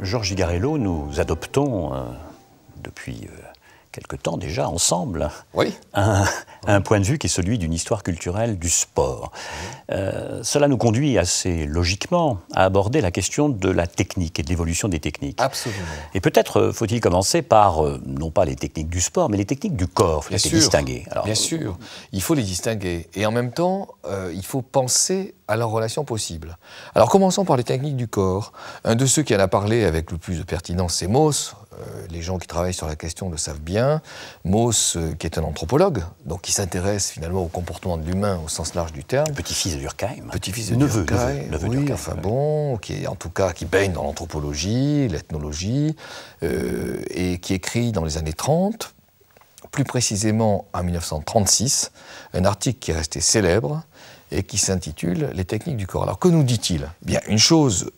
Georges Igarello, nous adoptons depuis quelque temps déjà ensemble un point de vue qui est celui d'une histoire culturelle du sport. Cela nous conduit assez logiquement à aborder la question de la technique et de l'évolution des techniques. Absolument. Et peut-être faut-il commencer par, non pas les techniques du sport, mais les techniques du corps. Il faut les distinguer. Alors, bien sûr, il faut les distinguer. Et en même temps, il faut penser à leur relation possible. Alors commençons par les techniques du corps. Un de ceux qui en a parlé avec le plus de pertinence, c'est Mauss. Les gens qui travaillent sur la question le savent bien. Mauss, qui est un anthropologue, donc qui s'intéresse finalement au comportement de l'humain au sens large du terme. Petit-fils de Durkheim. Petit-fils de Durkheim, oui, enfin bon, qui est en tout cas qui baigne dans l'anthropologie, l'ethnologie, et qui écrit dans les années 30, plus précisément en 1936, un article qui est resté célèbre et qui s'intitule « Les techniques du corps ». Alors que nous dit-il ? Bien, une chose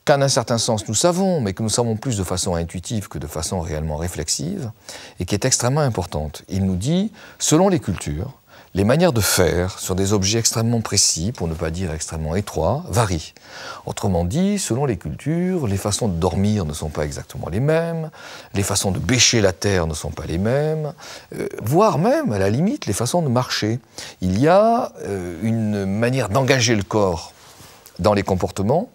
qu'en un certain sens nous savons, mais que nous savons plus de façon intuitive que de façon réellement réflexive, et qui est extrêmement importante. Il nous dit, selon les cultures, les manières de faire sur des objets extrêmement précis, pour ne pas dire extrêmement étroits, varient. Autrement dit, selon les cultures, les façons de dormir ne sont pas exactement les mêmes, les façons de bêcher la terre ne sont pas les mêmes, voire même, à la limite, les façons de marcher. Il y a une manière d'engager le corps dans les comportements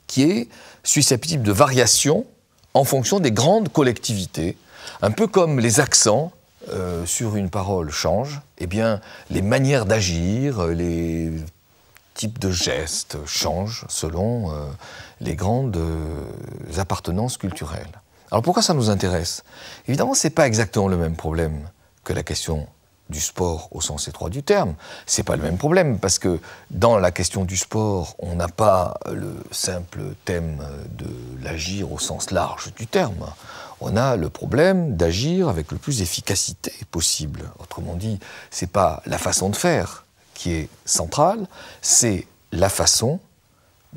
qui est susceptible de variation en fonction des grandes collectivités, un peu comme les accents sur une parole changent, eh bien, les manières d'agir, les types de gestes changent selon les grandes appartenances culturelles. Alors pourquoi ça nous intéresse ? Évidemment, ce n'est pas exactement le même problème que la question du sport au sens étroit du terme. C'est pas le même problème, parce que dans la question du sport, on n'a pas le simple thème de l'agir au sens large du terme. On a le problème d'agir avec le plus d'efficacité possible. Autrement dit, c'est pas la façon de faire qui est centrale, c'est la façon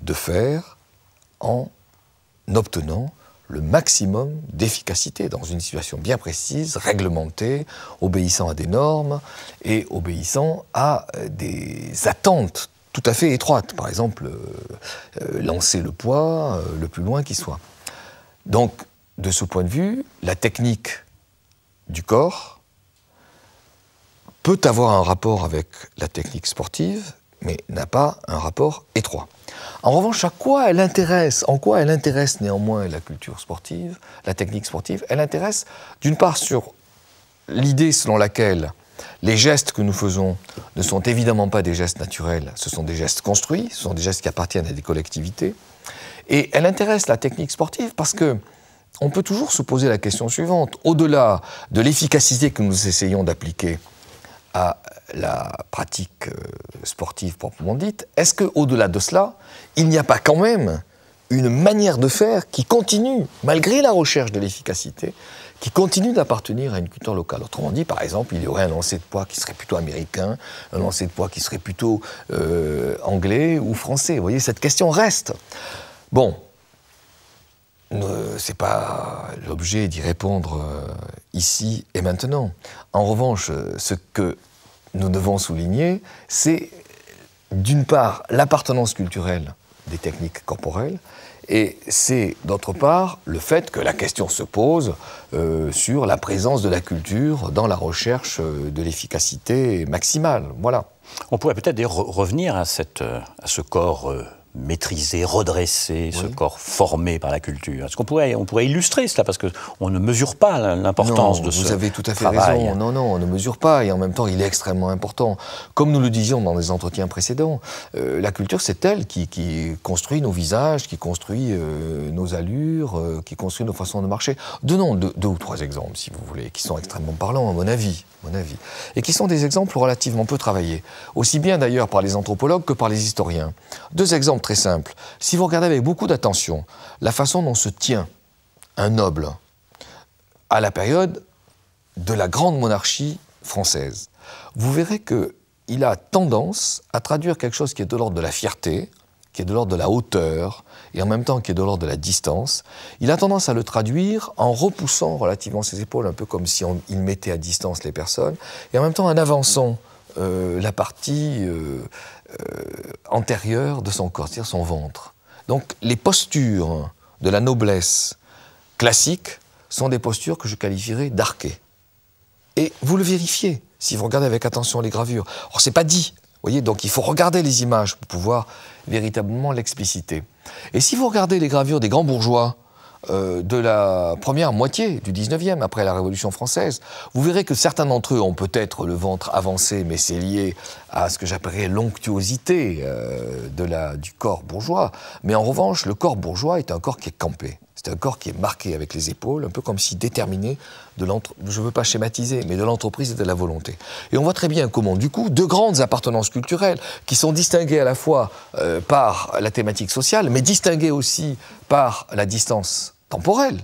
de faire en obtenant le maximum d'efficacité dans une situation bien précise, réglementée, obéissant à des normes et obéissant à des attentes tout à fait étroites. Par exemple, lancer le poids le plus loin qui soit. Donc, de ce point de vue, la technique du corps peut avoir un rapport avec la technique sportive, mais n'a pas un rapport étroit. En revanche, en quoi elle intéresse néanmoins la culture sportive, la technique sportive? Elle intéresse d'une part sur l'idée selon laquelle les gestes que nous faisons ne sont évidemment pas des gestes naturels, ce sont des gestes construits, ce sont des gestes qui appartiennent à des collectivités. Et elle intéresse la technique sportive parce que on peut toujours se poser la question suivante. Au-delà de l'efficacité que nous essayons d'appliquer à la pratique sportive proprement dite, est-ce qu'au-delà de cela, il n'y a pas quand même une manière de faire qui continue, malgré la recherche de l'efficacité, qui continue d'appartenir à une culture locale? Autrement dit, par exemple, il y aurait un lancer de poids qui serait plutôt américain, un lancer de poids qui serait plutôt anglais ou français. Vous voyez, cette question reste. Bon, c'est pas l'objet d'y répondre ici et maintenant. En revanche, ce que nous devons souligner, c'est d'une part l'appartenance culturelle des techniques corporelles, et c'est d'autre part le fait que la question se pose sur la présence de la culture dans la recherche de l'efficacité maximale. Voilà. On pourrait peut-être revenir à ce corps maîtrisé, redressé, ce corps formé par la culture. Est-ce qu'on pourrait illustrer cela, parce qu'on ne mesure pas l'importance de ce travail. Vous avez tout à fait raison. Non, on ne mesure pas, et en même temps, il est extrêmement important. Comme nous le disions dans les entretiens précédents, la culture, c'est elle qui construit nos visages, qui construit nos allures, qui construit nos façons de marcher. Donnons deux ou trois exemples, si vous voulez, qui sont extrêmement parlants, à mon avis, et qui sont des exemples relativement peu travaillés, aussi bien d'ailleurs par les anthropologues que par les historiens. Deux exemples très simples. Si vous regardez avec beaucoup d'attention la façon dont se tient un noble à la période de la grande monarchie française, vous verrez qu'il a tendance à traduire quelque chose qui est de l'ordre de la fierté, qui est de l'ordre de la hauteur, et en même temps qui est de l'ordre de la distance. Il a tendance à le traduire en repoussant relativement ses épaules, un peu comme si il mettait à distance les personnes, et en même temps en avançant la partie antérieure de son corps, c'est-à-dire son ventre. Donc les postures de la noblesse classique sont des postures que je qualifierais d'archées. Et vous le vérifiez si vous regardez avec attention les gravures. Alors c'est pas dit, vous voyez, donc il faut regarder les images pour pouvoir véritablement l'expliciter. Et si vous regardez les gravures des grands bourgeois de la première moitié du 19e, après la Révolution française, vous verrez que certains d'entre eux ont peut-être le ventre avancé, mais c'est lié à ce que j'appellerais l'onctuosité du corps bourgeois. Mais en revanche, le corps bourgeois est un corps qui est campé. C'est un corps qui est marqué avec les épaules, un peu comme si déterminé je ne veux pas schématiser, mais de l'entreprise et de la volonté. Et on voit très bien comment, du coup, deux grandes appartenances culturelles, qui sont distinguées à la fois par la thématique sociale, mais distinguées aussi par la distance temporelle,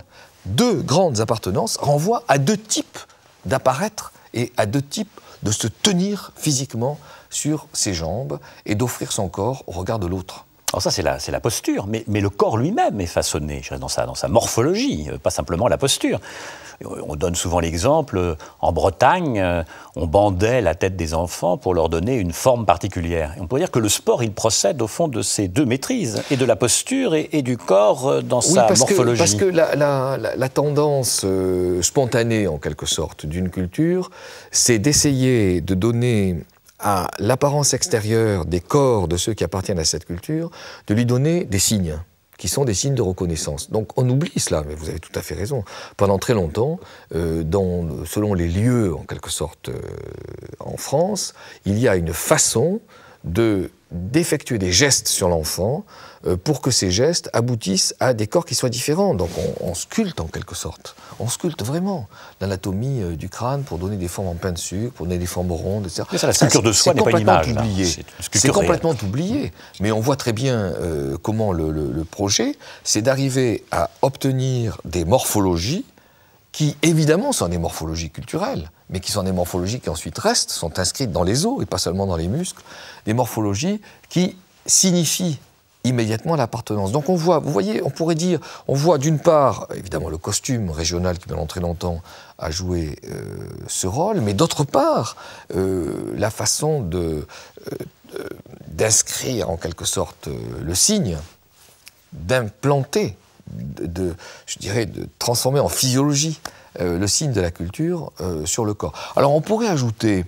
deux grandes appartenances renvoient à deux types d'apparaître et à deux types de se tenir physiquement sur ses jambes et d'offrir son corps au regard de l'autre. Alors ça, c'est la posture, mais le corps lui-même est façonné dans sa morphologie, pas simplement la posture. On donne souvent l'exemple, en Bretagne, on bandait la tête des enfants pour leur donner une forme particulière. Et on peut dire que le sport, il procède au fond de ces deux maîtrises, et de la posture et du corps dans sa morphologie. Parce que la tendance spontanée, en quelque sorte, d'une culture, c'est d'essayer de donner à l'apparence extérieure des corps de ceux qui appartiennent à cette culture, de lui donner des signes, qui sont des signes de reconnaissance. Donc on oublie cela, mais vous avez tout à fait raison. Pendant très longtemps, selon les lieux, en quelque sorte, en France, il y a une façon d'effectuer des gestes sur l'enfant pour que ces gestes aboutissent à des corps qui soient différents. Donc on sculpte en quelque sorte. On sculpte vraiment l'anatomie du crâne pour donner des formes en pain de sucre, pour donner des formes rondes, etc. Mais ça, la sculpture de soi n'est pas une image. C'est complètement oublié. Mais on voit très bien comment le projet, c'est d'arriver à obtenir des morphologies qui, évidemment, sont des morphologies culturelles, mais qui sont des morphologies qui ensuite restent, sont inscrites dans les os et pas seulement dans les muscles, des morphologies qui signifient immédiatement l'appartenance. Donc on voit, vous voyez, on pourrait dire, on voit d'une part, évidemment, le costume régional qui pendant très longtemps a joué ce rôle, mais d'autre part, la façon d'inscrire en quelque sorte le signe, d'implanter, je dirais, de transformer en physiologie le signe de la culture sur le corps. Alors on pourrait ajouter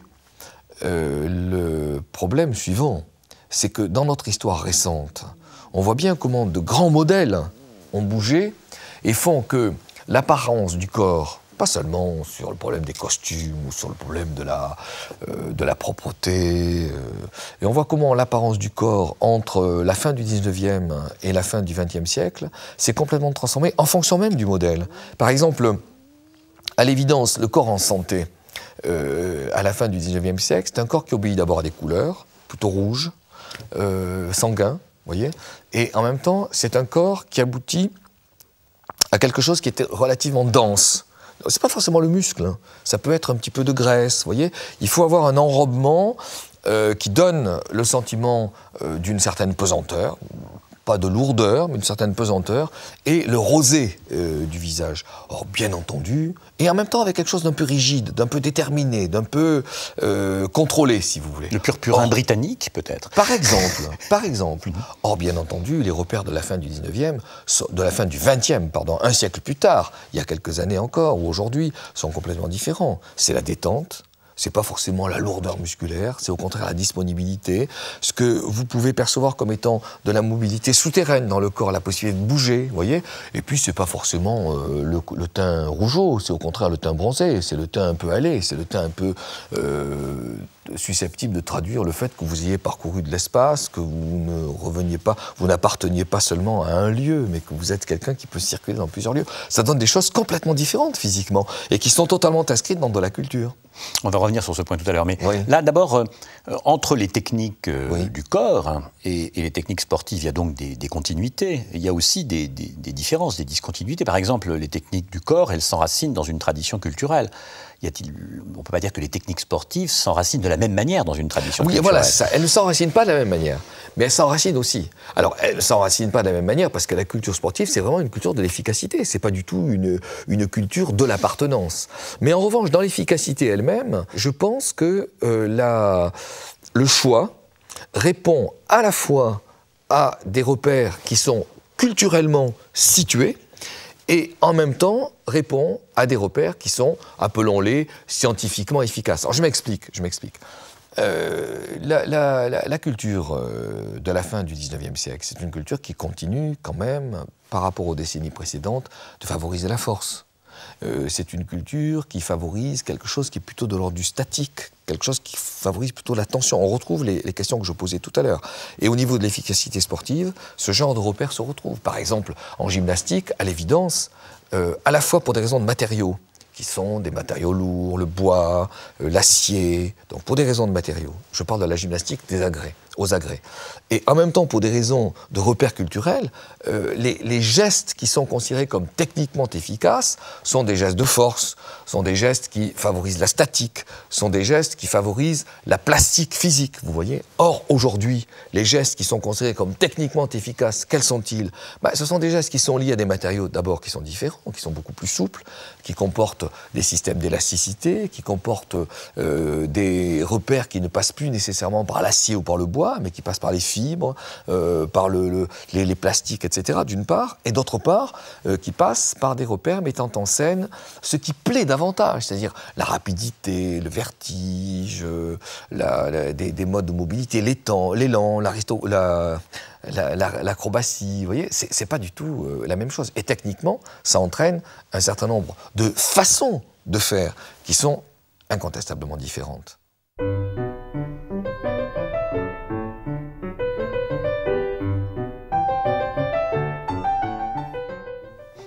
le problème suivant, c'est que dans notre histoire récente, on voit bien comment de grands modèles ont bougé et font que l'apparence du corps, pas seulement sur le problème des costumes ou sur le problème de la propreté, et on voit comment l'apparence du corps entre la fin du 19e et la fin du 20e siècle s'est complètement transformée en fonction même du modèle. Par exemple, à l'évidence, le corps en santé, à la fin du 19e siècle, c'est un corps qui obéit d'abord à des couleurs, plutôt rouges, sanguins, voyez, et en même temps, c'est un corps qui aboutit à quelque chose qui était relativement dense. C'est pas forcément le muscle, hein. Ça peut être un petit peu de graisse, vous voyez. Il faut avoir un enrobement qui donne le sentiment d'une certaine pesanteur, pas de lourdeur, mais d'une certaine pesanteur, et le rosé du visage. Or, bien entendu, et en même temps avec quelque chose d'un peu rigide, d'un peu déterminé, d'un peu contrôlé, si vous voulez. Le purpurin britannique, peut-être. Par exemple. Or, bien entendu, les repères de la fin du 19e, de la fin du 20e, pardon, un siècle plus tard, il y a quelques années encore, ou aujourd'hui, sont complètement différents. C'est la détente. C'est pas forcément la lourdeur musculaire, c'est au contraire la disponibilité, ce que vous pouvez percevoir comme étant de la mobilité souterraine dans le corps, la possibilité de bouger, vous voyez. Et puis c'est pas forcément le teint rougeau, c'est au contraire le teint bronzé, c'est le teint un peu hâlé, c'est le teint un peu susceptible de traduire le fait que vous ayez parcouru de l'espace, que vous ne reveniez pas, vous n'apparteniez pas seulement à un lieu, mais que vous êtes quelqu'un qui peut circuler dans plusieurs lieux. Ça donne des choses complètement différentes physiquement et qui sont totalement inscrites dans de la culture. On va revenir sur ce point tout à l'heure, mais oui. Là, d'abord, entre les techniques du corps et les techniques sportives, il y a donc des continuités. Il y a aussi des différences, des discontinuités. Par exemple, les techniques du corps, elles s'enracinent dans une tradition culturelle. On ne peut pas dire que les techniques sportives s'enracinent de la même manière dans une tradition culturelle. Oui, voilà, ça. Elles ne s'enracinent pas de la même manière, mais elles s'enracinent aussi. Alors, elles ne s'enracinent pas de la même manière parce que la culture sportive, c'est vraiment une culture de l'efficacité. C'est pas du tout une culture de l'appartenance. Mais en revanche, dans l'efficacité elle-même, je pense que le choix répond à la fois à des repères qui sont culturellement situés et en même temps répond à des repères qui sont, appelons-les, scientifiquement efficaces. Alors je m'explique. La culture de la fin du XIXe siècle, c'est une culture qui continue quand même, par rapport aux décennies précédentes, de favoriser la force. C'est une culture qui favorise quelque chose qui est plutôt de l'ordre du statique, quelque chose qui favorise plutôt la tension. On retrouve les questions que je posais tout à l'heure. Et au niveau de l'efficacité sportive, ce genre de repères se retrouve. Par exemple, en gymnastique, à l'évidence, à la fois pour des raisons de matériaux, qui sont des matériaux lourds, le bois, l'acier, donc pour des raisons de matériaux. Je parle de la gymnastique aux agrès. Et en même temps, pour des raisons de repères culturels, les gestes qui sont considérés comme techniquement efficaces sont des gestes de force, sont des gestes qui favorisent la statique, sont des gestes qui favorisent la plastique physique, vous voyez. Or, aujourd'hui, les gestes qui sont considérés comme techniquement efficaces, quels sont-ils? Ce sont des gestes qui sont liés à des matériaux, d'abord, qui sont différents, qui sont beaucoup plus souples, qui comportent des systèmes d'élasticité, qui comportent des repères qui ne passent plus nécessairement par l'acier ou par le bois, mais qui passent par les fibres, par les plastiques, etc., d'une part, et d'autre part, qui passent par des repères mettant en scène ce qui plaît davantage, c'est-à-dire la rapidité, le vertige, des modes de mobilité, l'élan, l'acrobatie, vous voyez, c'est pas du tout la même chose. Et techniquement, ça entraîne un certain nombre de façons de faire qui sont incontestablement différentes.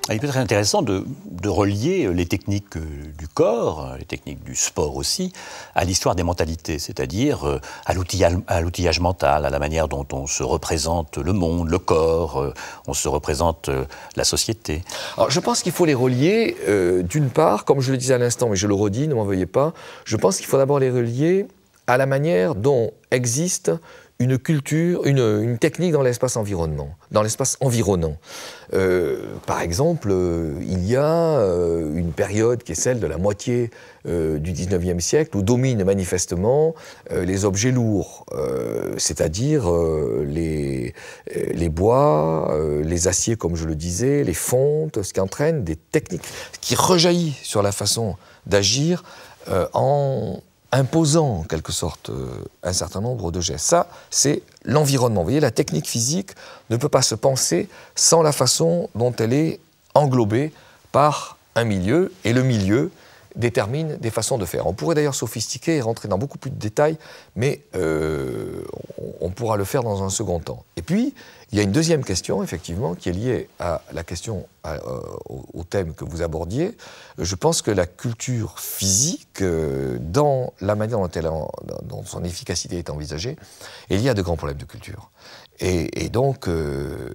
Il peut être intéressant de relier les techniques du corps, les techniques du sport aussi, à l'histoire des mentalités, c'est-à-dire à l'outillage mental, à la manière dont on se représente le monde, le corps, on se représente la société. Alors, je pense qu'il faut les relier, d'une part, comme je le disais à l'instant, mais je le redis, ne m'en veuillez pas, je pense qu'il faut d'abord les relier à la manière dont existe une culture, une technique dans l'espace environnant. Par exemple, il y a une période qui est celle de la moitié du XIXe siècle où dominent manifestement les objets lourds, c'est-à-dire les bois, les aciers, comme je le disais, les fontes, ce qui entraîne des techniques qui rejaillit sur la façon d'agir en imposant en quelque sorte un certain nombre de gestes. Ça, c'est l'environnement. Vous voyez, la technique physique ne peut pas se penser sans la façon dont elle est englobée par un milieu, et le milieu détermine des façons de faire. On pourrait d'ailleurs sophistiquer et rentrer dans beaucoup plus de détails, mais on pourra le faire dans un second temps. Et puis, il y a une deuxième question, effectivement, qui est liée à la question, au thème que vous abordiez. Je pense que la culture physique, dans la manière dont son efficacité est envisagée, il y a de grands problèmes de culture. Et donc, le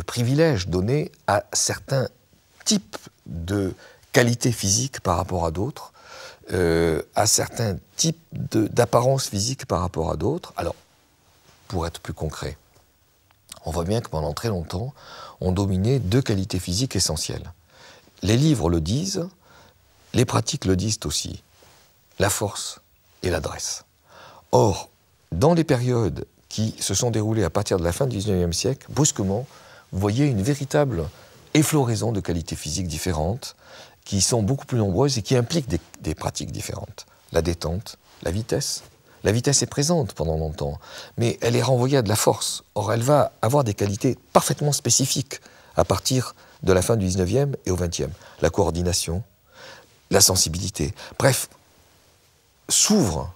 privilège donné à certains types de qualités physiques par rapport à d'autres, à certains types d'apparence physique par rapport à d'autres. Alors, pour être plus concret, on voit bien que pendant très longtemps, on dominait deux qualités physiques essentielles. Les livres le disent, les pratiques le disent aussi, la force et l'adresse. Or, dans les périodes qui se sont déroulées à partir de la fin du XIXe siècle, brusquement, vous voyez une véritable effloraison de qualités physiques différentes, qui sont beaucoup plus nombreuses et qui impliquent des pratiques différentes. La détente, la vitesse. La vitesse est présente pendant longtemps, mais elle est renvoyée à de la force. Or, elle va avoir des qualités parfaitement spécifiques à partir de la fin du XIXe et au XXe. La coordination, la sensibilité. Bref, s'ouvre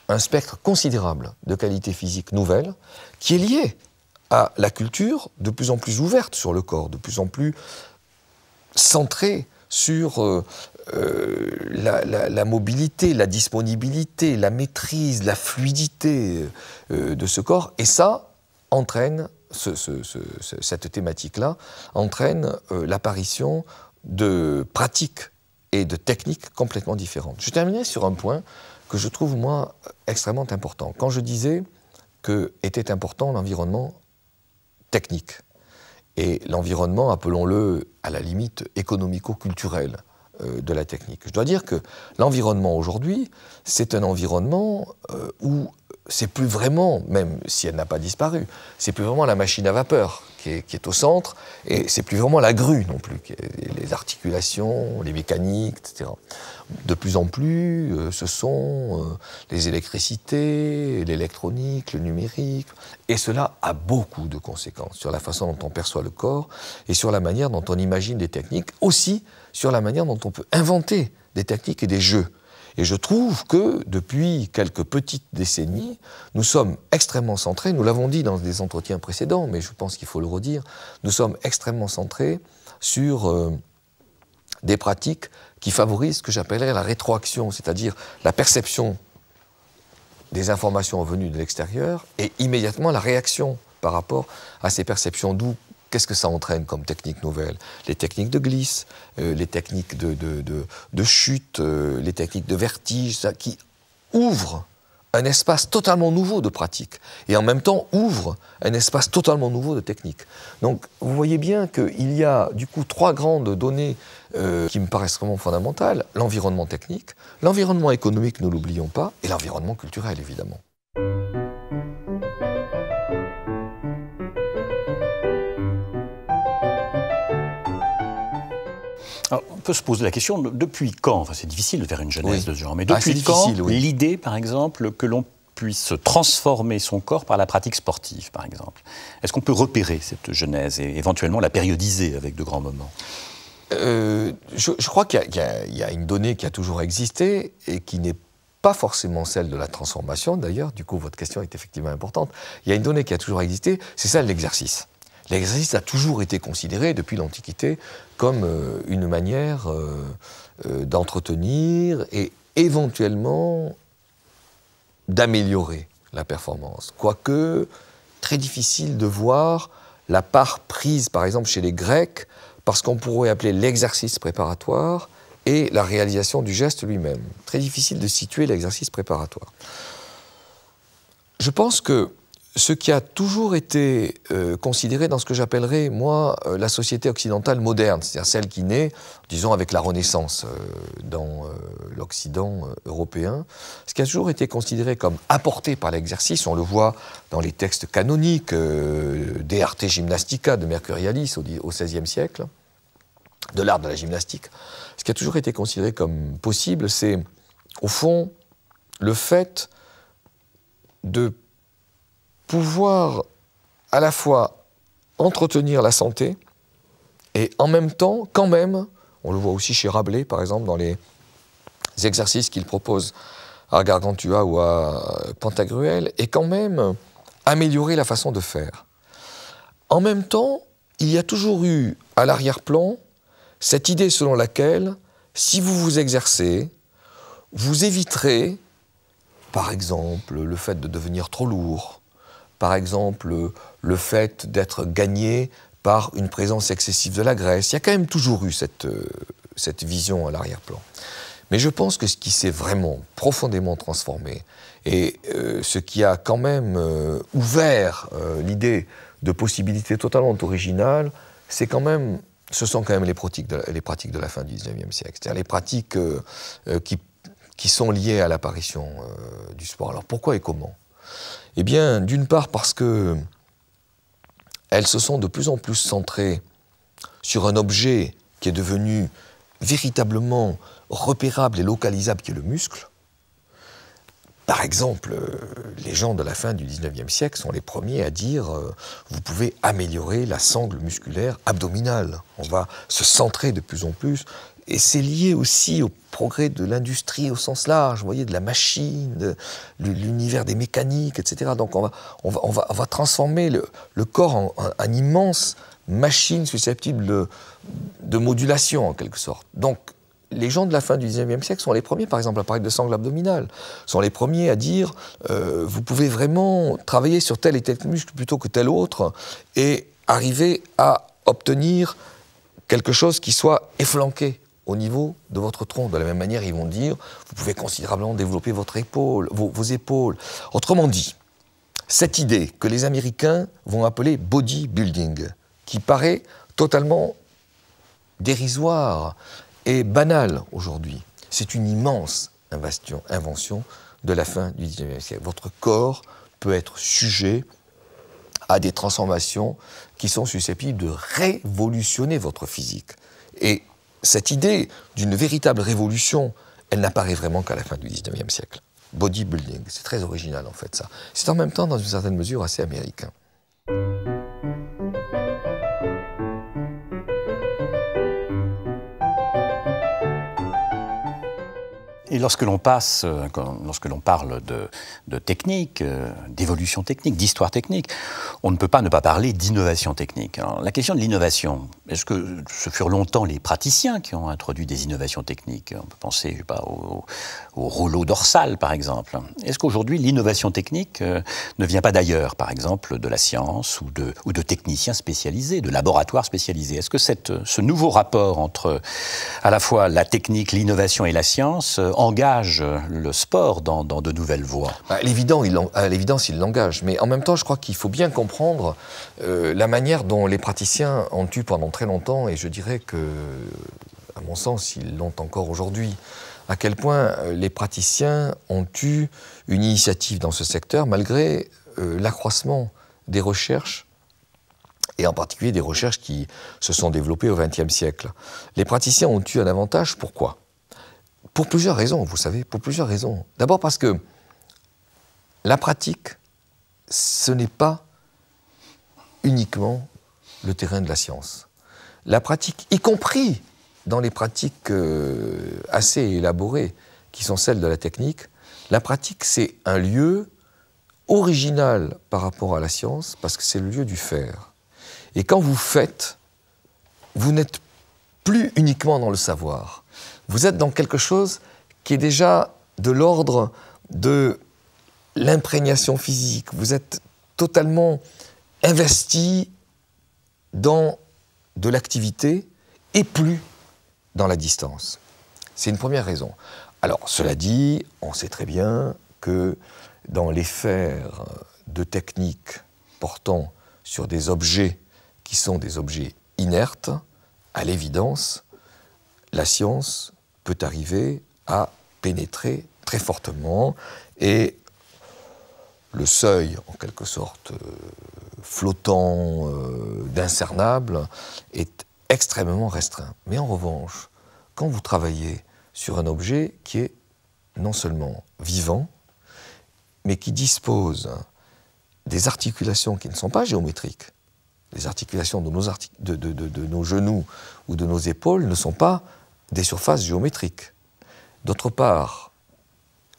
un spectre considérable de qualités physiques nouvelles qui est lié à la culture de plus en plus ouverte sur le corps, de plus en plus centrée sur la mobilité, la disponibilité, la maîtrise, la fluidité de ce corps. Et ça entraîne, cette thématique-là, entraîne l'apparition de pratiques et de techniques complètement différentes. Je terminais sur un point que je trouve, moi, extrêmement important. Quand je disais qu'était important l'environnement technique, et l'environnement, appelons-le à la limite économico-culturel de la technique. Je dois dire que l'environnement aujourd'hui, c'est un environnement où c'est plus vraiment, même si elle n'a pas disparu, c'est plus vraiment la machine à vapeur qui est au centre, et c'est plus vraiment la grue non plus, les articulations, les mécaniques, etc. De plus en plus, ce sont les électricités, l'électronique, le numérique, et cela a beaucoup de conséquences sur la façon dont on perçoit le corps et sur la manière dont on imagine des techniques, aussi sur la manière dont on peut inventer des techniques et des jeux. Et je trouve que depuis quelques petites décennies, nous sommes extrêmement centrés, nous l'avons dit dans des entretiens précédents, mais je pense qu'il faut le redire, nous sommes extrêmement centrés sur des pratiques qui favorisent ce que j'appellerais la rétroaction, c'est-à-dire la perception des informations venues de l'extérieur et immédiatement la réaction par rapport à ces perceptions, d'où qu'est-ce que ça entraîne comme techniques nouvelles? Les techniques de glisse, les techniques de chute, les techniques de vertige, ça, qui ouvrent un espace totalement nouveau de pratique et en même temps ouvrent un espace totalement nouveau de technique. Donc vous voyez bien qu'il y a du coup 3 grandes données qui me paraissent vraiment fondamentales. L'environnement technique, l'environnement économique, ne l'oublions pas, et l'environnement culturel évidemment. Alors, on peut se poser la question, depuis quand, enfin c'est difficile de faire une genèse de ce genre, mais depuis quand l'idée, par exemple, que l'on puisse transformer son corps par la pratique sportive, par exemple? Est-ce qu'on peut repérer cette genèse et éventuellement la périodiser avec de grands moments? Je crois qu'il y a une donnée qui a toujours existé et qui n'est pas forcément celle de la transformation, d'ailleurs, du coup votre question est effectivement importante. Il y a une donnée qui a toujours existé, c'est celle de l'exercice. L'exercice a toujours été considéré, depuis l'Antiquité, comme une manière d'entretenir et éventuellement d'améliorer la performance. Quoique, très difficile de voir la part prise, par exemple, chez les Grecs, parce qu'on pourrait appeler l'exercice préparatoire et la réalisation du geste lui-même. Très difficile de situer l'exercice préparatoire. Je pense que ce qui a toujours été considéré dans ce que j'appellerais, moi, la société occidentale moderne, c'est-à-dire celle qui naît, disons, avec la Renaissance dans l'Occident européen, ce qui a toujours été considéré comme apporté par l'exercice, on le voit dans les textes canoniques, De Arte Gymnastica de Mercurialis au XVIe siècle, de l'art de la gymnastique. Ce qui a toujours été considéré comme possible, c'est, au fond, le fait de pouvoir à la fois entretenir la santé et en même temps, quand même, on le voit aussi chez Rabelais, par exemple, dans les exercices qu'il propose à Gargantua ou à Pantagruel, et quand même améliorer la façon de faire. En même temps, il y a toujours eu à l'arrière-plan cette idée selon laquelle, si vous vous exercez, vous éviterez, par exemple, le fait de devenir trop lourd, par exemple, le fait d'être gagné par une présence excessive de la graisse. Il y a quand même toujours eu cette vision à l'arrière-plan. Mais je pense que ce qui s'est vraiment profondément transformé et ce qui a quand même ouvert l'idée de possibilités totalement originales, ce sont quand même les pratiques de la fin du XIXe siècle. C'est-à-dire les pratiques qui sont liées à l'apparition du sport. Alors pourquoi et comment ? Eh bien, d'une part parce que elles se sont de plus en plus centrées sur un objet qui est devenu véritablement repérable et localisable, qui est le muscle. Par exemple, les gens de la fin du XIXe siècle sont les premiers à dire vous pouvez améliorer la sangle musculaire abdominale. On va se centrer de plus en plus. Et c'est lié aussi au progrès de l'industrie au sens large, vous voyez, de la machine, de l'univers des mécaniques, etc. Donc on va transformer le corps en immense machine susceptible de modulation, en quelque sorte. Donc les gens de la fin du XIXe siècle sont les premiers, par exemple, à parler de sangle abdominale, sont les premiers à dire vous pouvez vraiment travailler sur tel et tel muscle plutôt que tel autre et arriver à obtenir quelque chose qui soit efflanqué au niveau de votre tronc. De la même manière, ils vont dire, vous pouvez considérablement développer votre épaule, vos épaules. Autrement dit, cette idée que les Américains vont appeler bodybuilding, qui paraît totalement dérisoire et banale aujourd'hui, c'est une immense invention de la fin du XIXe siècle. Votre corps peut être sujet à des transformations qui sont susceptibles de révolutionner votre physique. Et cette idée d'une véritable révolution, elle n'apparaît vraiment qu'à la fin du XIXe siècle. Bodybuilding, c'est très original en fait ça. C'est en même temps, dans une certaine mesure, assez américain. Et lorsque l'on parle de technique, d'évolution technique, d'histoire technique, on ne peut pas ne pas parler d'innovation technique. Alors, la question de l'innovation, est-ce que ce furent longtemps les praticiens qui ont introduit des innovations techniques? On peut penser, je sais pas, au rouleau dorsal, par exemple. Est-ce qu'aujourd'hui, l'innovation technique ne vient pas d'ailleurs, par exemple, de la science ou de techniciens spécialisés, de laboratoires spécialisés? Est-ce que ce nouveau rapport entre à la fois la technique, l'innovation et la science engage le sport dans de nouvelles voies? À l'évidence, il l'engage. Mais en même temps, je crois qu'il faut bien comprendre la manière dont les praticiens ont eu pendant très longtemps, et je dirais que, à mon sens, ils l'ont encore aujourd'hui, à quel point les praticiens ont eu une initiative dans ce secteur, malgré l'accroissement des recherches, et en particulier des recherches qui se sont développées au XXe siècle. Les praticiens ont eu un avantage, pourquoi ? Pour plusieurs raisons, vous savez, pour plusieurs raisons. D'abord parce que la pratique, ce n'est pas uniquement le terrain de la science. La pratique, y compris dans les pratiques assez élaborées, qui sont celles de la technique, la pratique, c'est un lieu original par rapport à la science, parce que c'est le lieu du faire. Et quand vous faites, vous n'êtes plus uniquement dans le savoir. Vous êtes dans quelque chose qui est déjà de l'ordre de l'imprégnation physique. Vous êtes totalement investi dans de l'activité et plus dans la distance. C'est une première raison. Alors, cela dit, on sait très bien que dans les fers de technique portant sur des objets qui sont des objets inertes, à l'évidence, la science peut arriver à pénétrer très fortement et le seuil, en quelque sorte, flottant, d'incernable, est extrêmement restreint. Mais en revanche, quand vous travaillez sur un objet qui est non seulement vivant, mais qui dispose des articulations qui ne sont pas géométriques, les articulations de nos genoux ou de nos épaules ne sont pas des surfaces géométriques. D'autre part,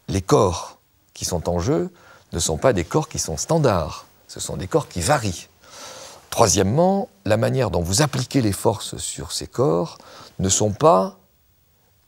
les corps qui sont en jeu ne sont pas des corps qui sont standards, ce sont des corps qui varient. Troisièmement, la manière dont vous appliquez les forces sur ces corps ne sont pas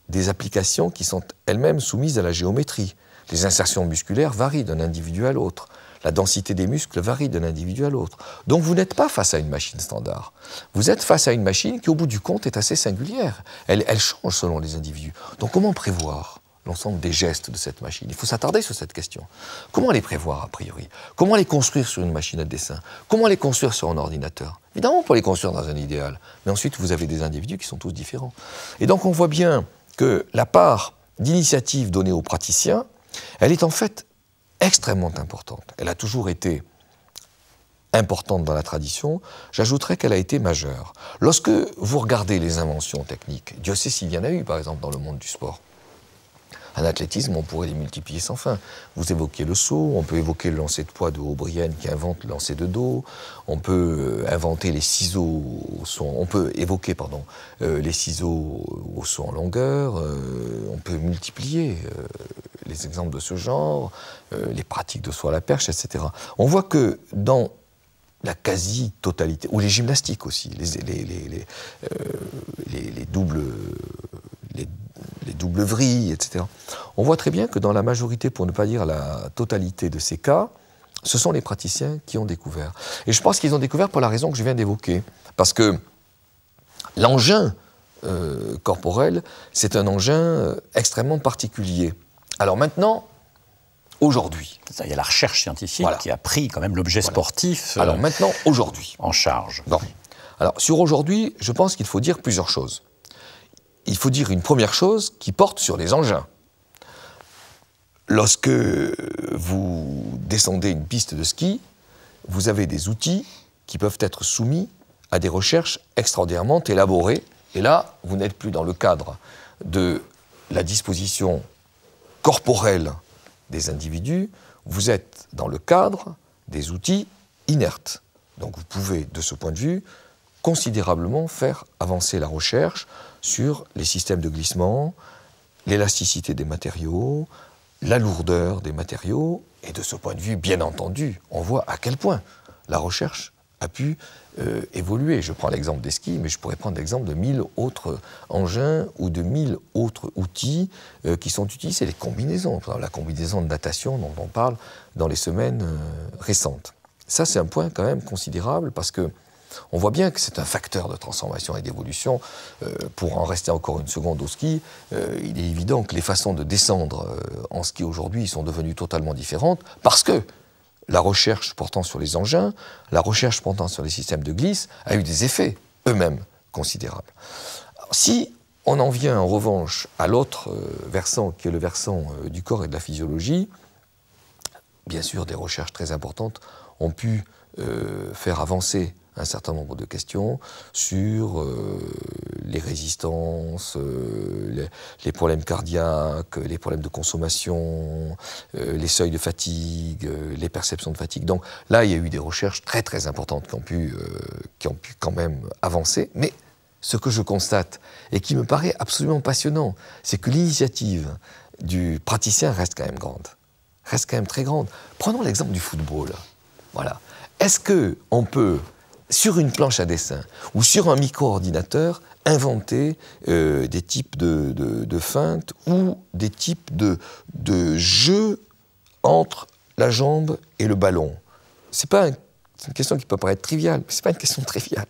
des applications qui sont elles-mêmes soumises à la géométrie. Les insertions musculaires varient d'un individu à l'autre. La densité des muscles varie d'un individu à l'autre. Donc vous n'êtes pas face à une machine standard. Vous êtes face à une machine qui, au bout du compte, est assez singulière. Elle change selon les individus. Donc comment prévoir l'ensemble des gestes de cette machine? Il faut s'attarder sur cette question. Comment les prévoir, a priori? Comment les construire sur une machine à dessin? Comment les construire sur un ordinateur? Évidemment, on peut les construire dans un idéal. Mais ensuite, vous avez des individus qui sont tous différents. Et donc on voit bien que la part d'initiative donnée aux praticiens, elle est en fait extrêmement importante. Elle a toujours été importante dans la tradition. J'ajouterais qu'elle a été majeure. Lorsque vous regardez les inventions techniques, Dieu sait s'il y en a eu, par exemple, dans le monde du sport. En athlétisme, on pourrait les multiplier sans fin. Vous évoquiez le saut, on peut évoquer le lancer de poids de O'Brien qui invente le lancer de dos, on peut inventer les ciseaux au saut, on peut évoquer, les ciseaux au saut en longueur, on peut multiplier les exemples de ce genre, les pratiques de saut à la perche, etc. On voit que dans la quasi-totalité, ou les gymnastiques aussi, les doubles vrilles, etc. On voit très bien que dans la majorité, pour ne pas dire la totalité de ces cas, ce sont les praticiens qui ont découvert. Et je pense qu'ils ont découvert pour la raison que je viens d'évoquer. Parce que l'engin corporel, c'est un engin extrêmement particulier. Alors maintenant, aujourd'hui... Il y a la recherche scientifique qui a pris quand même l'objet sportif Alors maintenant, aujourd'hui. En charge. Bon. Alors sur aujourd'hui, je pense qu'il faut dire plusieurs choses. Il faut dire une première chose qui porte sur les engins. lorsque vous descendez une piste de ski, vous avez des outils qui peuvent être soumis à des recherches extraordinairement élaborées. Et là, vous n'êtes plus dans le cadre de la disposition corporelle des individus, vous êtes dans le cadre des outils inertes. Donc vous pouvez, de ce point de vue, considérablement faire avancer la recherche sur les systèmes de glissement, l'élasticité des matériaux, la lourdeur des matériaux, et de ce point de vue, bien entendu, on voit à quel point la recherche a pu évoluer. Je prends l'exemple des skis, mais je pourrais prendre l'exemple de 1000 autres engins ou de 1000 autres outils qui sont utilisés, les combinaisons, par exemple, la combinaison de natation dont on parle dans les semaines récentes. Ça, c'est un point quand même considérable parce que on voit bien que c'est un facteur de transformation et d'évolution. Pour en rester encore une seconde au ski, il est évident que les façons de descendre en ski aujourd'hui sont devenues totalement différentes parce que la recherche portant sur les engins, la recherche portant sur les systèmes de glisse a eu des effets eux-mêmes considérables. Alors, si on en vient en revanche à l'autre versant, qui est le versant du corps et de la physiologie, bien sûr des recherches très importantes ont pu faire avancer un certain nombre de questions sur les résistances, les problèmes cardiaques, les problèmes de consommation, les seuils de fatigue, les perceptions de fatigue. Donc là, il y a eu des recherches très très importantes qui ont pu quand même avancer. Mais ce que je constate, et qui me paraît absolument passionnant, c'est que l'initiative du praticien reste quand même grande. Reste quand même très grande. Prenons l'exemple du football. Voilà. Est-ce qu'on peut, sur une planche à dessin ou sur un micro-ordinateur, inventer des types de feintes ou des types de jeux entre la jambe et le ballon? C'est une question qui peut paraître triviale, mais ce n'est pas une question triviale.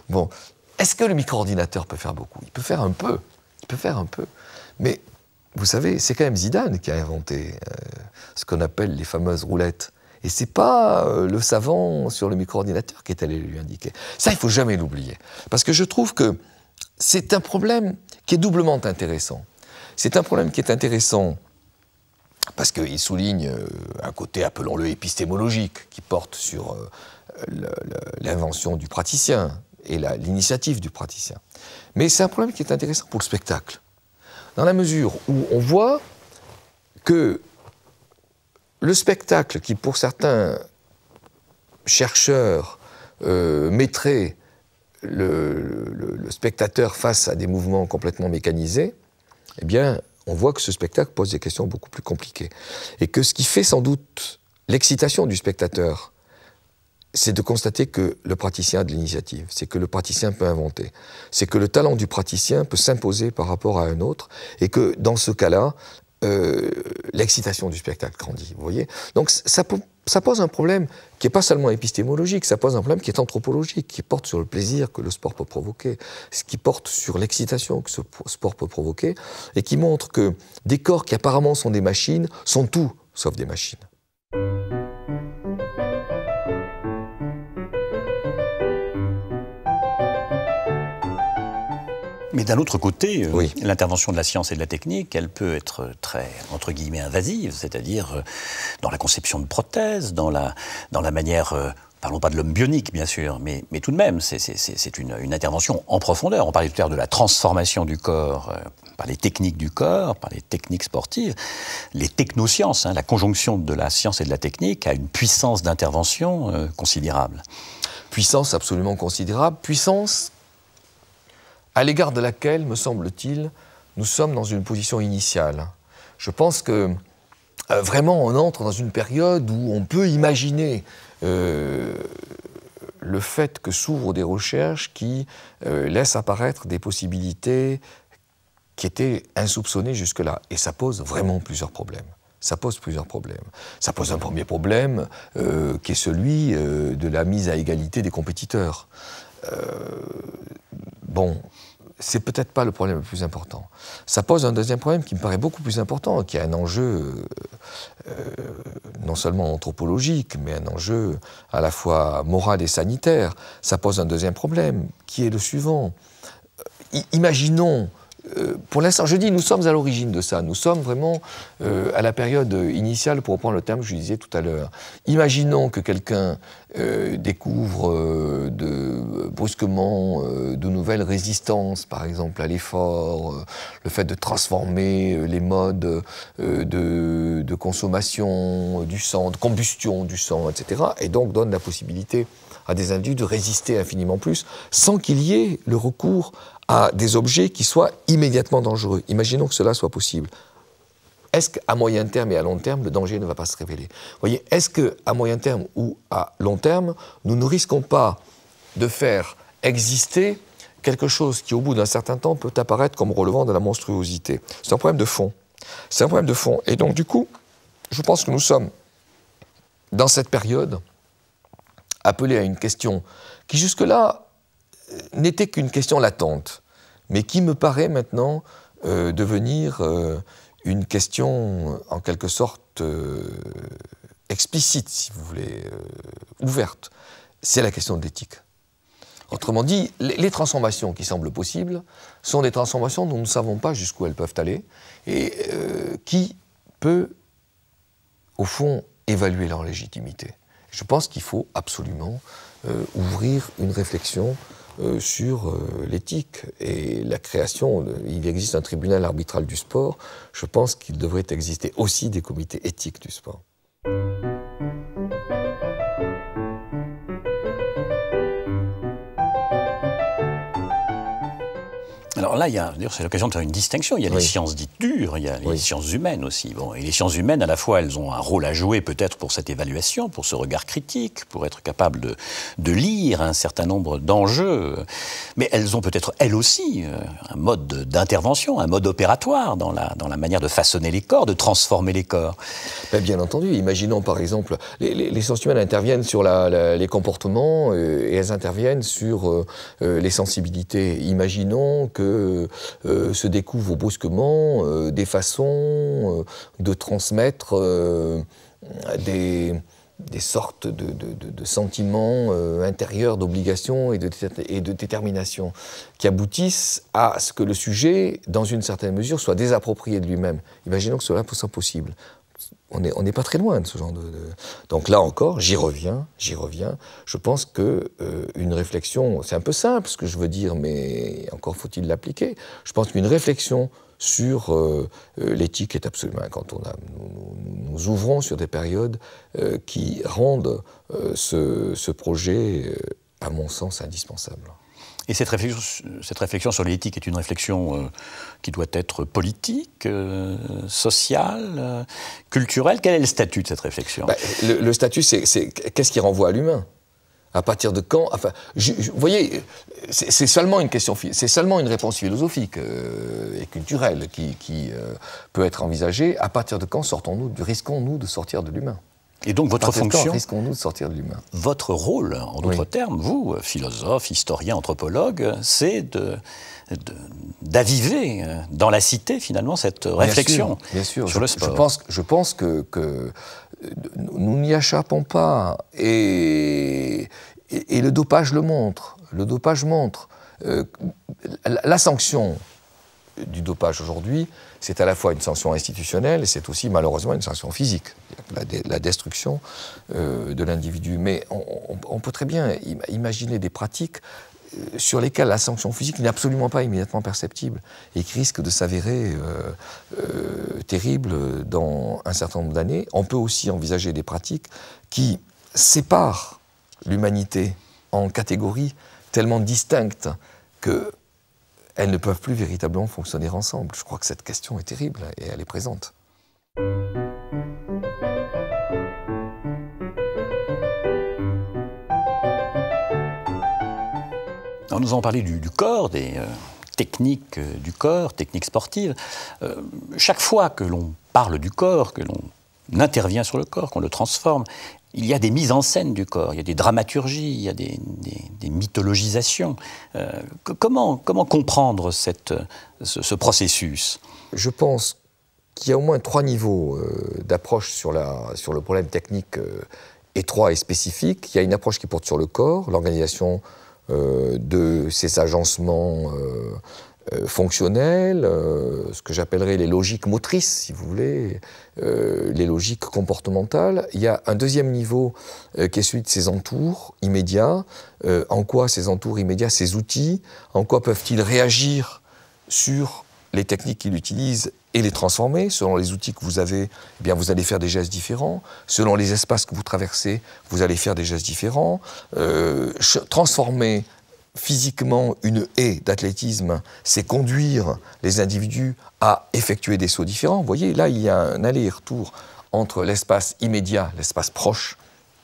Bon. Est-ce que le micro-ordinateur peut faire beaucoup? Il peut faire un peu. Il peut faire un peu. Mais vous savez, c'est quand même Zidane qui a inventé ce qu'on appelle les fameuses roulettes. Et ce n'est pas le savant sur le micro-ordinateur qui est allé lui indiquer. Ça, il ne faut jamais l'oublier. Parce que je trouve que c'est un problème qui est doublement intéressant. C'est un problème qui est intéressant parce qu'il souligne un côté, appelons-le épistémologique, qui porte sur l'invention du praticien et l'initiative du praticien. Mais c'est un problème qui est intéressant pour le spectacle. Dans la mesure où on voit que le spectacle qui, pour certains chercheurs, mettrait le spectateur face à des mouvements complètement mécanisés, eh bien, on voit que ce spectacle pose des questions beaucoup plus compliquées. Et que ce qui fait sans doute l'excitation du spectateur, c'est de constater que le praticien a de l'initiative, c'est que le praticien peut inventer, c'est que le talent du praticien peut s'imposer par rapport à un autre, et que dans ce cas-là, l'excitation du spectacle grandit, vous voyez. Donc ça pose un problème qui n'est pas seulement épistémologique, ça pose un problème qui est anthropologique, qui porte sur le plaisir que le sport peut provoquer, qui porte sur l'excitation que ce sport peut provoquer, et qui montre que des corps qui apparemment sont des machines sont tout sauf des machines. Mais d'un autre côté, oui, l'intervention de la science et de la technique, elle peut être très, entre guillemets, invasive, c'est-à-dire dans la conception de prothèses, dans la manière, parlons pas de l'homme bionique bien sûr, mais tout de même, c'est une intervention en profondeur. On parlait tout à l'heure de la transformation du corps par les techniques du corps, par les techniques sportives. Les technosciences, la conjonction de la science et de la technique a une puissance d'intervention considérable. Puissance absolument considérable, puissance à l'égard de laquelle, me semble-t-il, nous sommes dans une position initiale. Je pense que vraiment on entre dans une période où on peut imaginer le fait que s'ouvrent des recherches qui laissent apparaître des possibilités qui étaient insoupçonnées jusque-là. Et ça pose vraiment plusieurs problèmes. Ça pose plusieurs problèmes. Ça pose un premier problème qui est celui de la mise à égalité des compétiteurs. Bon, c'est peut-être pas le problème le plus important. Ça pose un deuxième problème qui me paraît beaucoup plus important, qui est un enjeu non seulement anthropologique, mais un enjeu à la fois moral et sanitaire. Ça pose un deuxième problème, qui est le suivant. Imaginons pour l'instant, je dis nous sommes à l'origine de ça. Nous sommes vraiment à la période initiale, pour reprendre le terme que je disais tout à l'heure. Imaginons que quelqu'un découvre brusquement de nouvelles résistances, par exemple à l'effort, le fait de transformer les modes de consommation du sang, de combustion du sang, etc. Et donc donne la possibilité à des individus de résister infiniment plus, sans qu'il y ait le recours à des objets qui soient immédiatement dangereux. Imaginons que cela soit possible. Est-ce qu'à moyen terme et à long terme, le danger ne va pas se révéler? Vous voyez, est-ce qu'à moyen terme ou à long terme, nous ne risquons pas de faire exister quelque chose qui, au bout d'un certain temps, peut apparaître comme relevant de la monstruosité? C'est un problème de fond. C'est un problème de fond. Et donc, du coup, je pense que nous sommes, dans cette période, appelés à une question qui, jusque-là, n'était qu'une question latente, mais qui me paraît maintenant devenir une question en quelque sorte explicite, si vous voulez, ouverte. C'est la question de l'éthique. Autrement dit, les transformations qui semblent possibles sont des transformations dont nous ne savons pas jusqu'où elles peuvent aller et qui peut, au fond, évaluer leur légitimité. Je pense qu'il faut absolument ouvrir une réflexion sur l'éthique et la création. Il existe un tribunal arbitral du sport. Je pense qu'il devrait exister aussi des comités éthiques du sport. Alors là, c'est l'occasion de faire une distinction. Il y a les sciences dites dures, il y a les sciences humaines aussi. Bon, et les sciences humaines, à la fois, elles ont un rôle à jouer peut-être pour cette évaluation, pour ce regard critique, pour être capable de lire un certain nombre d'enjeux. Mais elles ont peut-être, elles aussi, un mode d'intervention, un mode opératoire dans la manière de façonner les corps, de transformer les corps. Ben, bien entendu. Imaginons, par exemple, les sciences humaines interviennent sur les comportements et elles interviennent sur les sensibilités. Imaginons que se découvrent brusquement des façons de transmettre des sortes de sentiments intérieurs, d'obligation et de détermination qui aboutissent à ce que le sujet, dans une certaine mesure, soit désapproprié de lui-même. Imaginons que cela soit possible. On n'est pas très loin de ce genre de... Donc là encore, j'y reviens. Je pense qu'une réflexion, c'est un peu simple ce que je veux dire, mais encore faut-il l'appliquer. Je pense qu'une réflexion sur l'éthique est absolument incontournable. Nous ouvrons sur des périodes qui rendent ce projet, à mon sens, indispensable. Et cette réflexion sur l'éthique est une réflexion qui doit être politique, sociale, culturelle. Quel est le statut de cette réflexion? Le statut, c'est qu'est-ce qui renvoie à l'humain? À partir de quand? Enfin, vous voyez, c'est seulement une question, c'est seulement une réponse philosophique et culturelle qui peut être envisagée. À partir de quand risquons-nous de sortir de l'humain? Et donc votre fonction, risquons-nous de sortir de l'humain? Votre rôle, en d'autres termes, vous, philosophe, historien, anthropologue, c'est d'aviver dans la cité, finalement, cette réflexion sur le sport. Je pense que nous n'y échappons pas. Et le dopage le montre. Le dopage montre. La sanction du dopage aujourd'hui, c'est à la fois une sanction institutionnelle et c'est aussi malheureusement une sanction physique, la destruction de l'individu. Mais on peut très bien imaginer des pratiques sur lesquelles la sanction physique n'est absolument pas immédiatement perceptible et qui risque de s'avérer terrible dans un certain nombre d'années. On peut aussi envisager des pratiques qui séparent l'humanité en catégories tellement distinctes qu'elles ne peuvent plus véritablement fonctionner ensemble. Je crois que cette question est terrible et elle est présente. Alors nous avons parlé du corps, des techniques du corps, techniques sportives. Chaque fois que l'on parle du corps, que l'on intervient sur le corps, qu'on le transforme, il y a des mises en scène du corps, il y a des dramaturgies, il y a des mythologisations. Comment comprendre ce processus? Je pense qu'il y a au moins 3 niveaux d'approche sur le problème technique étroit et spécifique. Il y a une approche qui porte sur le corps, l'organisation de ces agencements fonctionnelles, ce que j'appellerais les logiques motrices, si vous voulez, les logiques comportementales. Il y a un deuxième niveau qui est celui de ces entours immédiats. En quoi ces entours immédiats, ces outils, en quoi peuvent-ils réagir sur les techniques qu'il utilise et les transformer. Selon les outils que vous avez, eh bien, vous allez faire des gestes différents. Selon les espaces que vous traversez, vous allez faire des gestes différents. Transformer physiquement une haie d'athlétisme, c'est conduire les individus à effectuer des sauts différents. Vous voyez, là, il y a un aller-retour entre l'espace immédiat, l'espace proche,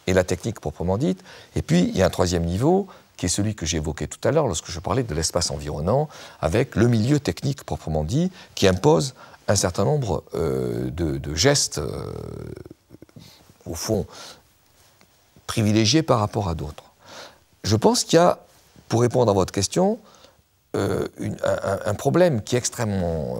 et la technique proprement dite. Et puis, il y a un troisième niveau, qui est celui que j'évoquais tout à l'heure lorsque je parlais de l'espace environnant, avec le milieu technique proprement dit, qui impose un certain nombre de gestes, au fond, privilégiés par rapport à d'autres. Je pense qu'il y a, pour répondre à votre question, un problème qui est extrêmement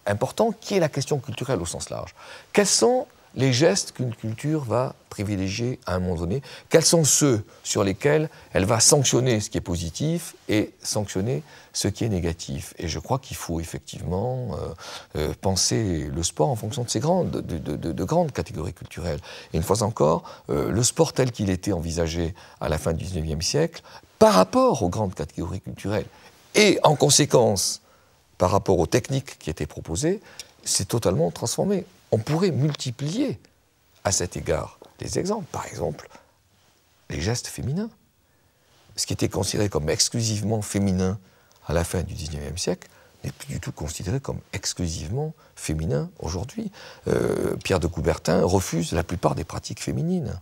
important, qui est la question culturelle au sens large. Quels sont les gestes qu'une culture va privilégier à un moment donné? Quels sont ceux sur lesquels elle va sanctionner ce qui est positif et sanctionner ce qui est négatif? Et je crois qu'il faut effectivement penser le sport en fonction de ces grandes catégories culturelles. Et une fois encore, le sport tel qu'il était envisagé à la fin du XIXe siècle, par rapport aux grandes catégories culturelles et en conséquence par rapport aux techniques qui étaient proposées, s'est totalement transformé. On pourrait multiplier à cet égard des exemples. Par exemple, les gestes féminins. Ce qui était considéré comme exclusivement féminin à la fin du XIXe siècle n'est plus du tout considéré comme exclusivement féminin aujourd'hui. Pierre de Coubertin refuse la plupart des pratiques féminines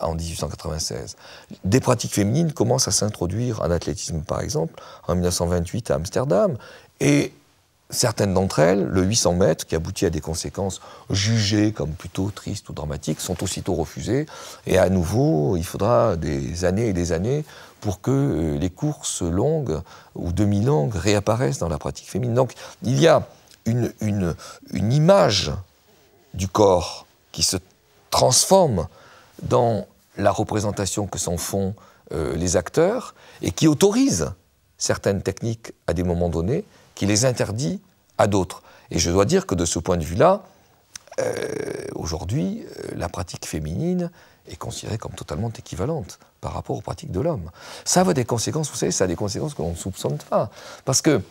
en 1896. Des pratiques féminines commencent à s'introduire en athlétisme, par exemple, en 1928 à Amsterdam, et certaines d'entre elles, le 800 mètres, qui aboutit à des conséquences jugées comme plutôt tristes ou dramatiques, sont aussitôt refusées. Et à nouveau, il faudra des années et des années pour que les courses longues ou demi-longues réapparaissent dans la pratique féminine. Donc il y a une image du corps qui se transforme dans la représentation que s'en font les acteurs et qui autorise certaines techniques à des moments donnés, qui les interdit à d'autres. Et je dois dire que de ce point de vue-là, aujourd'hui, la pratique féminine est considérée comme totalement équivalente par rapport aux pratiques de l'homme. Ça a des conséquences, vous savez, ça a des conséquences que l'on ne soupçonne pas. Parce que,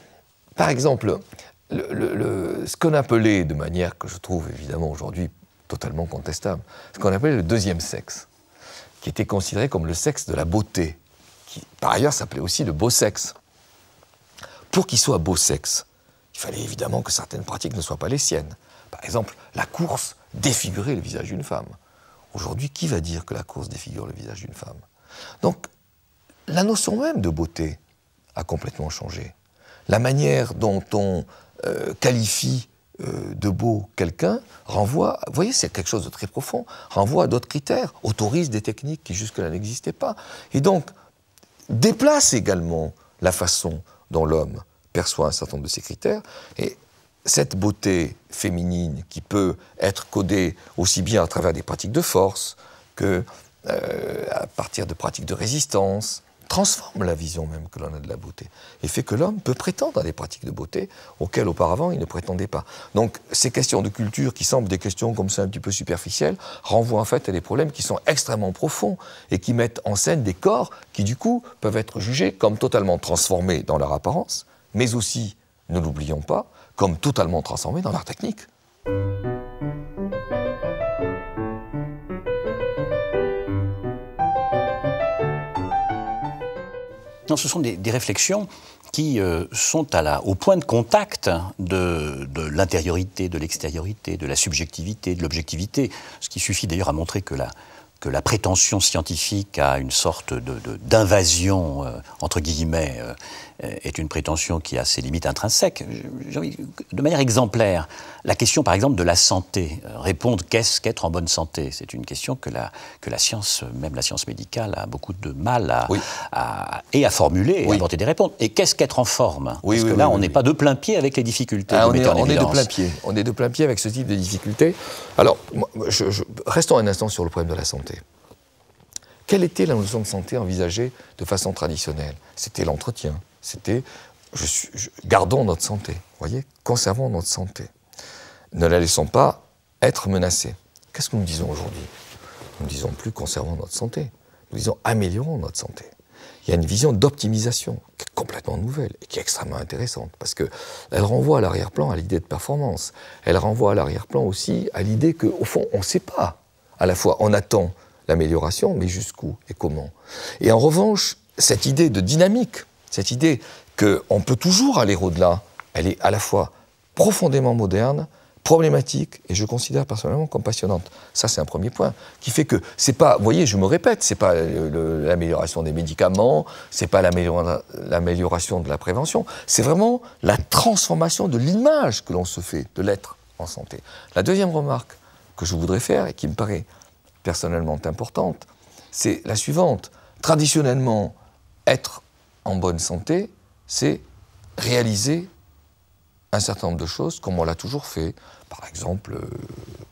par exemple, ce qu'on appelait, de manière que je trouve évidemment aujourd'hui totalement contestable, ce qu'on appelait le deuxième sexe, qui était considéré comme le sexe de la beauté, qui par ailleurs s'appelait aussi le beau sexe. Pour qu'il soit beau sexe, il fallait évidemment que certaines pratiques ne soient pas les siennes. Par exemple, la course défigurait le visage d'une femme. Aujourd'hui, qui va dire que la course défigure le visage d'une femme? Donc, la notion même de beauté a complètement changé. La manière dont on qualifie de beau quelqu'un renvoie, vous voyez, c'est quelque chose de très profond, renvoie à d'autres critères, autorise des techniques qui jusque-là n'existaient pas. Et donc, déplace également la façon dont l'homme perçoit un certain nombre de ces critères. Et cette beauté féminine qui peut être codée aussi bien à travers des pratiques de force que à partir de pratiques de résistance, transforme la vision même que l'on a de la beauté et fait que l'homme peut prétendre à des pratiques de beauté auxquelles auparavant il ne prétendait pas. Donc ces questions de culture qui semblent des questions comme ça un petit peu superficielles renvoient en fait à des problèmes qui sont extrêmement profonds et qui mettent en scène des corps qui du coup peuvent être jugés comme totalement transformés dans leur apparence, mais aussi, ne l'oublions pas, comme totalement transformés dans leur technique. Non, ce sont des réflexions qui sont au point de contact de l'intériorité, de l'extériorité, de la subjectivité, de l'objectivité, ce qui suffit d'ailleurs à montrer que la prétention scientifique à une sorte d'invasion, entre guillemets, est une prétention qui a ses limites intrinsèques. De manière exemplaire, la question, par exemple, de la santé, répondre qu'est-ce qu'être en bonne santé, c'est une question que la science, même la science médicale, a beaucoup de mal à formuler et à apporter des réponses. Et qu'est-ce qu'être en forme? Parce que là, on n'est pas de plein pied avec les difficultés. On est de plein pied. On est de plein pied avec ce type de difficultés. Alors, restons un instant sur le problème de la santé. Quelle était la notion de santé envisagée de façon traditionnelle? C'était l'entretien. C'était gardons notre santé, voyez, conservons notre santé. Ne la laissons pas être menacée. Qu'est-ce que nous disons aujourd'hui? Nous ne disons plus conservons notre santé, nous disons améliorons notre santé. Il y a une vision d'optimisation qui est complètement nouvelle et qui est extrêmement intéressante parce qu'elle renvoie à l'arrière-plan à l'idée de performance. Elle renvoie à l'arrière-plan aussi à l'idée qu'au fond, on ne sait pas. À la fois, on attend l'amélioration, mais jusqu'où et comment. Et en revanche, cette idée de dynamique, cette idée qu'on peut toujours aller au-delà, elle est à la fois profondément moderne, problématique, et je considère personnellement comme passionnante. Ça, c'est un premier point, qui fait que c'est pas, vous voyez, je me répète, c'est pas l'amélioration des médicaments, c'est pas l'amélioration de la prévention, c'est vraiment la transformation de l'image que l'on se fait de l'être en santé. La deuxième remarque que je voudrais faire, et qui me paraît personnellement importante, c'est la suivante. Traditionnellement, être en bonne santé, c'est réaliser un certain nombre de choses comme on l'a toujours fait. Par exemple,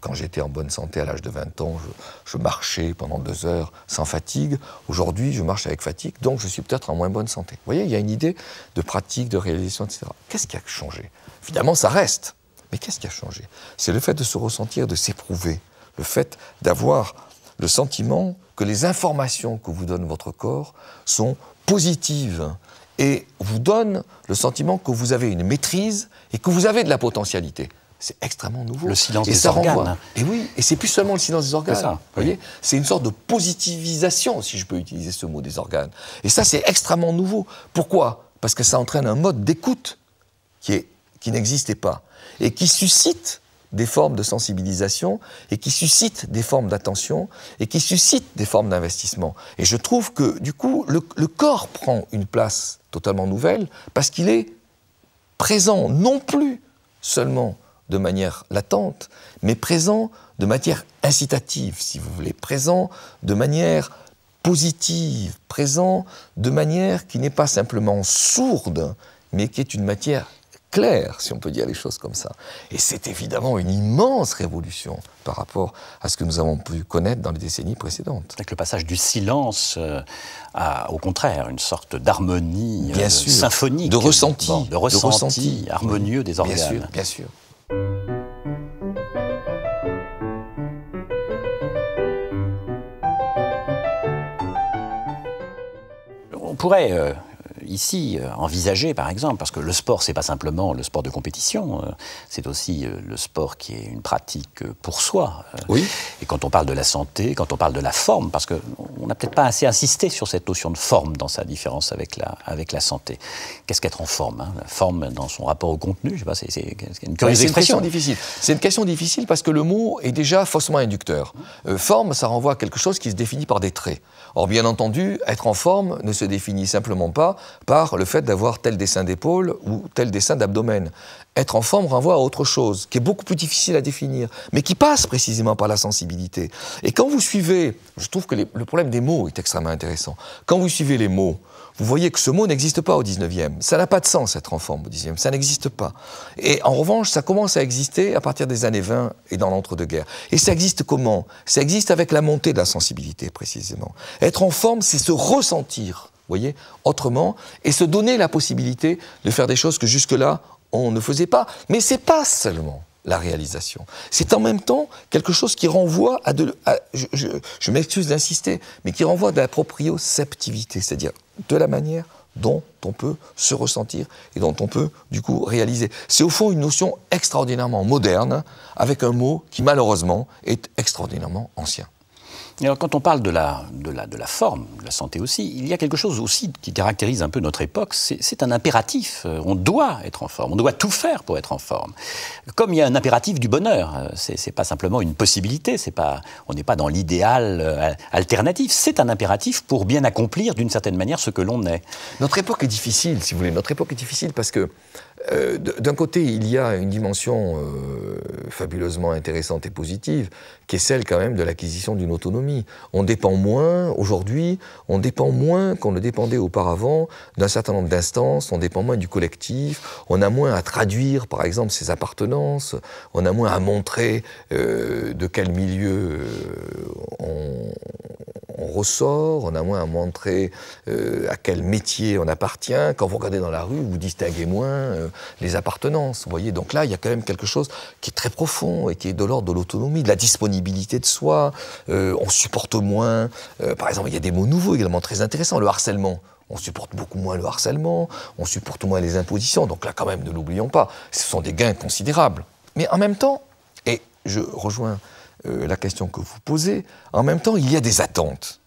quand j'étais en bonne santé à l'âge de 20 ans, je marchais pendant 2 heures sans fatigue. Aujourd'hui, je marche avec fatigue, donc je suis peut-être en moins bonne santé. Vous voyez, il y a une idée de pratique, de réalisation, etc. Qu'est-ce qui a changé? Évidemment, ça reste. Mais qu'est-ce qui a changé? C'est le fait de se ressentir, de s'éprouver. Le fait d'avoir le sentiment que les informations que vous donne votre corps sont positives et vous donnent le sentiment que vous avez une maîtrise et que vous avez de la potentialité. C'est extrêmement nouveau. Le silence des organes. Et oui, et c'est plus seulement le silence des organes. C'est ça, vous voyez, c'est une sorte de positivisation, si je peux utiliser ce mot, des organes. Et ça, c'est extrêmement nouveau. Pourquoi? Parce que ça entraîne un mode d'écoute qui n'existait pas et qui suscite des formes de sensibilisation et qui suscite des formes d'attention et qui suscite des formes d'investissement. Et je trouve que, du coup, le corps prend une place totalement nouvelle parce qu'il est présent non plus seulement de manière latente, mais présent de manière incitative, si vous voulez, présent de manière positive, présent de manière qui n'est pas simplement sourde, mais qui est une matière clair, si on peut dire les choses comme ça. Et c'est évidemment une immense révolution par rapport à ce que nous avons pu connaître dans les décennies précédentes. Avec le passage du silence à, au contraire, une sorte d'harmonie symphonique. De ressenti. Bon, de ressenti harmonieux des organes. Bien sûr, bien sûr. On pourrait ici envisager, par exemple, parce que le sport, c'est pas simplement le sport de compétition, c'est aussi le sport qui est une pratique pour soi. Oui. Et quand on parle de la santé, quand on parle de la forme, parce qu'on n'a peut-être pas assez insisté sur cette notion de forme dans sa différence avec la santé. Qu'est-ce qu'être en forme, hein? La forme dans son rapport au contenu, je sais pas, c'est une curieuse expression. C'est une question difficile parce que le mot est déjà faussement inducteur. Forme, ça renvoie à quelque chose qui se définit par des traits. Or, bien entendu, être en forme ne se définit simplement pas par le fait d'avoir tel dessin d'épaule ou tel dessin d'abdomen. Être en forme renvoie à autre chose, qui est beaucoup plus difficile à définir, mais qui passe précisément par la sensibilité. Et quand vous suivez, je trouve que le problème des mots est extrêmement intéressant. Quand vous suivez les mots, vous voyez que ce mot n'existe pas au 19e. Ça n'a pas de sens, être en forme au 19e. Ça n'existe pas. Et en revanche, ça commence à exister à partir des années 20 et dans l'entre-deux-guerres. Et ça existe comment? Ça existe avec la montée de la sensibilité, précisément. Être en forme, c'est se ressentir, vous voyez, autrement, et se donner la possibilité de faire des choses que jusque-là, on ne faisait pas. Mais c'est pas seulement la réalisation. C'est en même temps quelque chose qui renvoie je m'excuse d'insister, mais qui renvoie de la proprioceptivité, c'est-à-dire de la manière dont on peut se ressentir et dont on peut, du coup, réaliser. C'est au fond une notion extraordinairement moderne, avec un mot qui, malheureusement, est extraordinairement ancien. Et alors, quand on parle de la forme, de la santé aussi, il y a quelque chose aussi qui caractérise un peu notre époque, c'est un impératif. On doit être en forme, on doit tout faire pour être en forme. Comme il y a un impératif du bonheur, c'est pas simplement une possibilité, on n'est pas dans l'idéal alternatif, c'est un impératif pour bien accomplir d'une certaine manière ce que l'on est. Notre époque est difficile, si vous voulez. Notre époque est difficile parce que d'un côté, il y a une dimension fabuleusement intéressante et positive, qui est celle quand même de l'acquisition d'une autonomie. On dépend moins, aujourd'hui, on dépend moins qu'on ne dépendait auparavant d'un certain nombre d'instances, on dépend moins du collectif, on a moins à traduire, par exemple, ses appartenances, on a moins à montrer de quel milieu on ressort, on a moins à montrer à quel métier on appartient. Quand vous regardez dans la rue, vous distinguez moins les appartenances. Vous voyez, donc là, il y a quand même quelque chose qui est très profond et qui est de l'ordre de l'autonomie, de la disponibilité de soi. On supporte moins. Par exemple, il y a des mots nouveaux également très intéressants. Le harcèlement. On supporte beaucoup moins le harcèlement, on supporte moins les impositions. Donc là, quand même, ne l'oublions pas, ce sont des gains considérables. Mais en même temps, et je rejoins la question que vous posez, en même temps, il y a des attentes.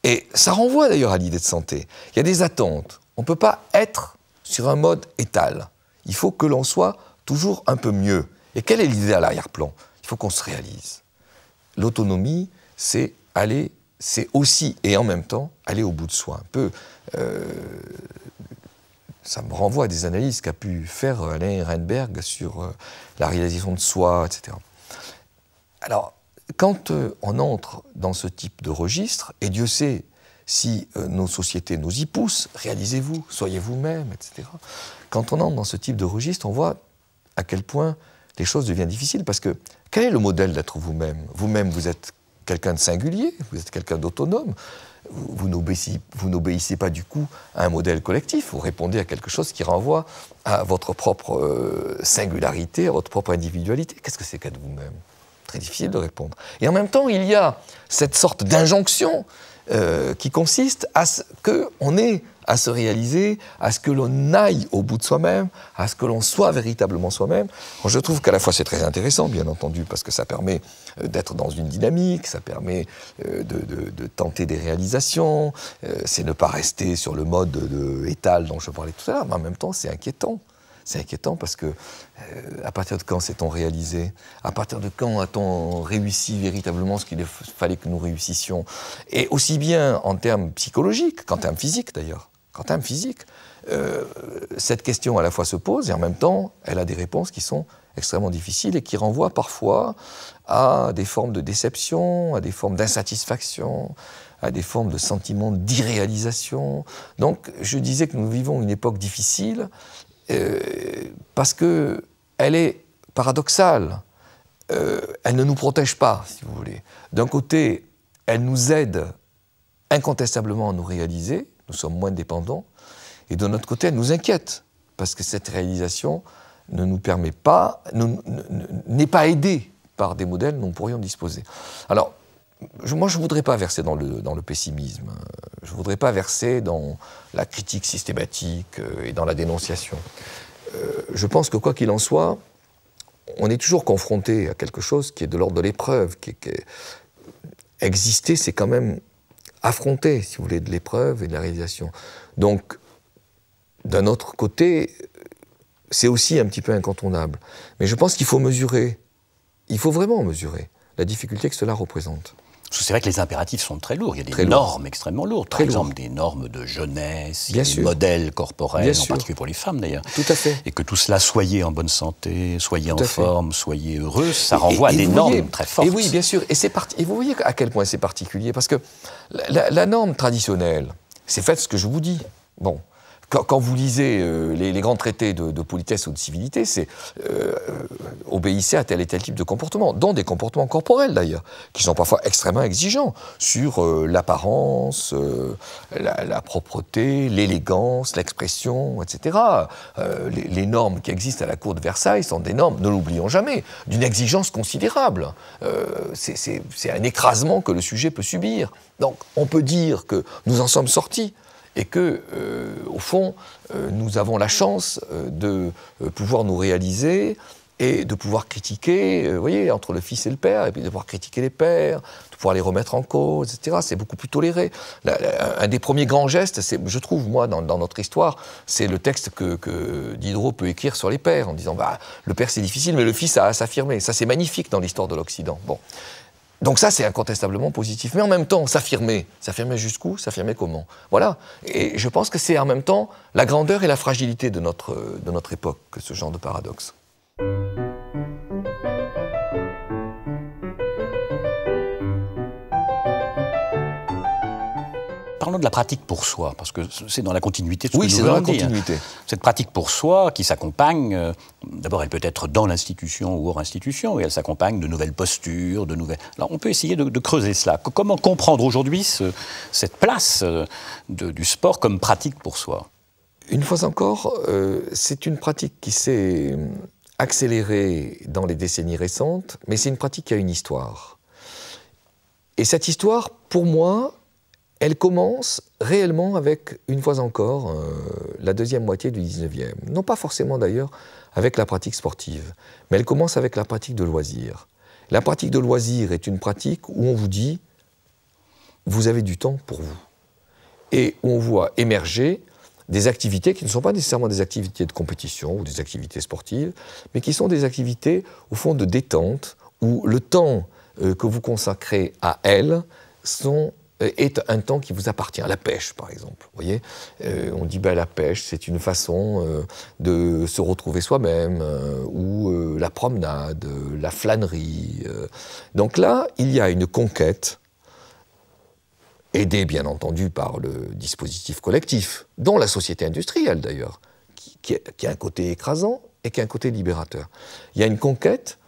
Et ça renvoie d'ailleurs à l'idée de santé. Il y a des attentes. On ne peut pas être sur un mode étal. Il faut que l'on soit toujours un peu mieux. Et quelle est l'idée à l'arrière-plan? Il faut qu'on se réalise. L'autonomie, c'est aussi et en même temps aller au bout de soi. Un peu, ça me renvoie à des analyses qu'a pu faire Alain Ehrenberg sur la réalisation de soi, etc. Alors, quand on entre dans ce type de registre, et Dieu sait si nos sociétés nous y poussent, réalisez-vous, soyez vous-même, etc. Quand on entre dans ce type de registre, on voit à quel point les choses deviennent difficiles, parce que quel est le modèle d'être vous-même? Vous-même, vous êtes quelqu'un de singulier, vous êtes quelqu'un d'autonome, vous n'obéissez pas du coup à un modèle collectif, vous répondez à quelque chose qui renvoie à votre propre singularité, à votre propre individualité. Qu'est-ce que c'est qu'être vous-même? Très difficile de répondre. Et en même temps, il y a cette sorte d'injonction qui consiste à ce qu'on ait à se réaliser, à ce que l'on aille au bout de soi-même, à ce que l'on soit véritablement soi-même. Je trouve qu'à la fois c'est très intéressant, bien entendu, parce que ça permet d'être dans une dynamique, ça permet de tenter des réalisations, c'est ne pas rester sur le mode étal dont je parlais tout à l'heure, mais en même temps c'est inquiétant. C'est inquiétant parce que, à partir de quand s'est-on réalisé? À partir de quand a-t-on réussi véritablement ce qu'il fallait que nous réussissions? Et aussi bien en termes psychologiques qu'en termes physiques d'ailleurs. Qu'en termes physiques, cette question à la fois se pose et en même temps, elle a des réponses qui sont extrêmement difficiles et qui renvoient parfois à des formes de déception, à des formes d'insatisfaction, à des formes de sentiments d'irréalisation. Donc, je disais que nous vivons une époque difficile parce qu'elle est paradoxale. Elle ne nous protège pas, si vous voulez. D'un côté, elle nous aide incontestablement à nous réaliser, nous sommes moins dépendants, et de notre côté, elle nous inquiète, parce que cette réalisation ne nous permet pas, n'est pas aidée par des modèles dont nous pourrions disposer. Alors, moi, je ne voudrais pas verser dans le pessimisme, je ne voudrais pas verser dans la critique systématique et dans la dénonciation. Je pense que quoi qu'il en soit, on est toujours confronté à quelque chose qui est de l'ordre de l'épreuve. Exister, c'est quand même affronter, si vous voulez, de l'épreuve et de la réalisation. Donc, d'un autre côté, c'est aussi un petit peu incontournable. Mais je pense qu'il faut mesurer, il faut vraiment mesurer la difficulté que cela représente. C'est vrai que les impératifs sont très lourds. Il y a des normes extrêmement lourdes. Par exemple, des normes de jeunesse, des modèles corporels, en particulier pour les femmes d'ailleurs. Tout à fait. Et que tout cela, soyez en bonne santé, soyez en forme, soyez heureux, ça renvoie à des normes très fortes. Et oui, bien sûr. Et vous voyez à quel point c'est particulier. Parce que la norme traditionnelle, c'est fait ce que je vous dis. Bon. Quand vous lisez les grands traités de politesse ou de civilité, c'est obéissez à tel et tel type de comportement, dont des comportements corporels d'ailleurs, qui sont parfois extrêmement exigeants sur l'apparence, la propreté, l'élégance, l'expression, etc. Les normes qui existent à la cour de Versailles sont des normes, ne l'oublions jamais, d'une exigence considérable. C'est un écrasement que le sujet peut subir. Donc on peut dire que nous en sommes sortis. Et que, au fond, nous avons la chance de pouvoir nous réaliser et de pouvoir critiquer, vous voyez, entre le fils et le père, et puis de pouvoir critiquer les pères, de pouvoir les remettre en cause, etc. C'est beaucoup plus toléré. Un des premiers grands gestes, je trouve, moi, dans notre histoire, c'est le texte que Diderot peut écrire sur les pères, en disant bah, le père c'est difficile, mais le fils a à s'affirmer. Ça, c'est magnifique dans l'histoire de l'Occident. Bon. Donc ça, c'est incontestablement positif. Mais en même temps, s'affirmer jusqu'où? S'affirmer comment? Voilà. Et je pense que c'est en même temps la grandeur et la fragilité de notre époque, ce genre de paradoxe. Parlons de la pratique pour soi, parce que c'est dans la continuité de ce que nous venons de dire. Oui, c'est dans la continuité. Cette pratique pour soi qui s'accompagne, d'abord elle peut être dans l'institution ou hors institution, et elle s'accompagne de nouvelles postures, de nouvelles... Alors on peut essayer de creuser cela. Comment comprendre aujourd'hui cette place du sport comme pratique pour soi? Une fois encore, c'est une pratique qui s'est accélérée dans les décennies récentes, mais c'est une pratique qui a une histoire. Et cette histoire, pour moi, elle commence réellement avec, une fois encore, la deuxième moitié du 19e. Non pas forcément d'ailleurs avec la pratique sportive, mais elle commence avec la pratique de loisir. La pratique de loisir est une pratique où on vous dit « vous avez du temps pour vous ». Et où on voit émerger des activités qui ne sont pas nécessairement des activités de compétition ou des activités sportives, mais qui sont des activités, au fond, de détente, où le temps que vous consacrez à elles est un temps qui vous appartient. La pêche, par exemple. Vous voyez, on dit la pêche, c'est une façon de se retrouver soi-même, ou la promenade, la flânerie. Donc là, il y a une conquête, aidée bien entendu par le dispositif collectif, dont la société industrielle d'ailleurs, qui a un côté écrasant et qui a un côté libérateur. Il y a une conquête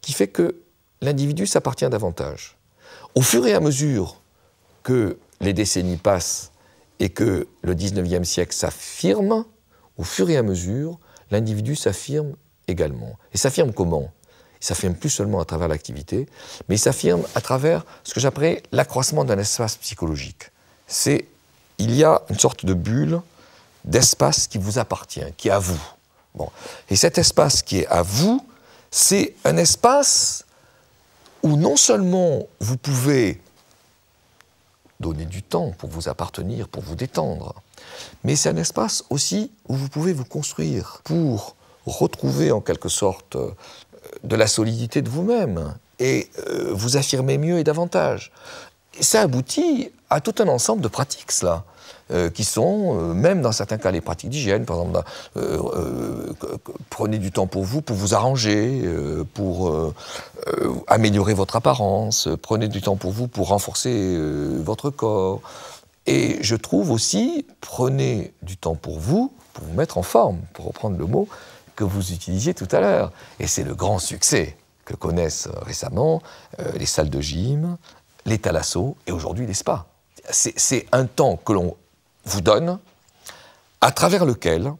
qui fait que l'individu s'appartient davantage. Au fur et à mesure que les décennies passent et que le 19e siècle s'affirme, au fur et à mesure, l'individu s'affirme également. Et s'affirme comment ? Il s'affirme plus seulement à travers l'activité, mais il s'affirme à travers ce que j'appellerais l'accroissement d'un espace psychologique. Il y a une sorte de bulle d'espace qui vous appartient, qui est à vous. Bon. Et cet espace qui est à vous, c'est un espace où non seulement vous pouvez donner du temps pour vous appartenir, pour vous détendre, mais c'est un espace aussi où vous pouvez vous construire pour retrouver en quelque sorte de la solidité de vous-même et vous affirmer mieux et davantage. Et ça aboutit à tout un ensemble de pratiques, cela, qui sont, même dans certains cas, les pratiques d'hygiène. Par exemple, prenez du temps pour vous arranger, pour améliorer votre apparence, prenez du temps pour vous pour renforcer votre corps. Et je trouve aussi, prenez du temps pour vous mettre en forme, pour reprendre le mot que vous utilisiez tout à l'heure. Et c'est le grand succès que connaissent récemment les salles de gym, les thalassos et aujourd'hui les spas. C'est un temps que l'on vous donne, à travers lequel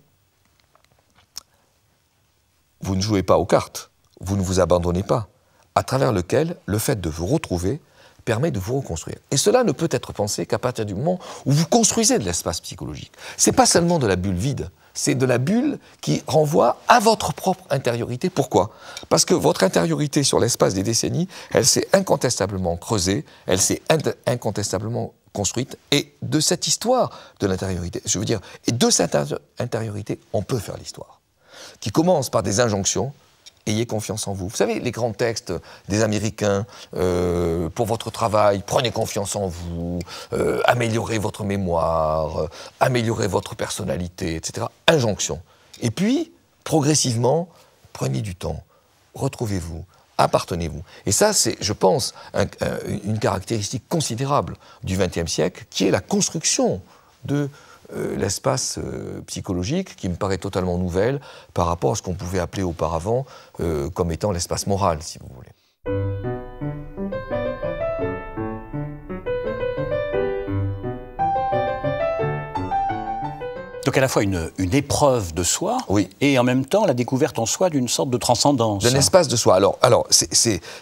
vous ne jouez pas aux cartes, vous ne vous abandonnez pas, à travers lequel le fait de vous retrouver permet de vous reconstruire. Et cela ne peut être pensé qu'à partir du moment où vous construisez de l'espace psychologique. C'est pas seulement de la bulle vide, c'est de la bulle qui renvoie à votre propre intériorité. Pourquoi ? Parce que votre intériorité sur l'espace des décennies, elle s'est incontestablement creusée, elle s'est incontestablement construite, et de cette histoire de l'intériorité, je veux dire, et de cette intériorité, on peut faire l'histoire, qui commence par des injonctions. Ayez confiance en vous. Vous savez, les grands textes des Américains pour votre travail, prenez confiance en vous, améliorez votre mémoire, améliorez votre personnalité, etc. Injonction. Et puis, progressivement, prenez du temps, retrouvez-vous, appartenez-vous. Et ça, c'est, je pense, une caractéristique considérable du XXe siècle, qui est la construction de l'espace psychologique, qui me paraît totalement nouvelle par rapport à ce qu'on pouvait appeler auparavant comme étant l'espace moral, si vous voulez. Donc à la fois une épreuve de soi, oui, et en même temps la découverte en soi d'une sorte de transcendance. D'un espace de soi. Alors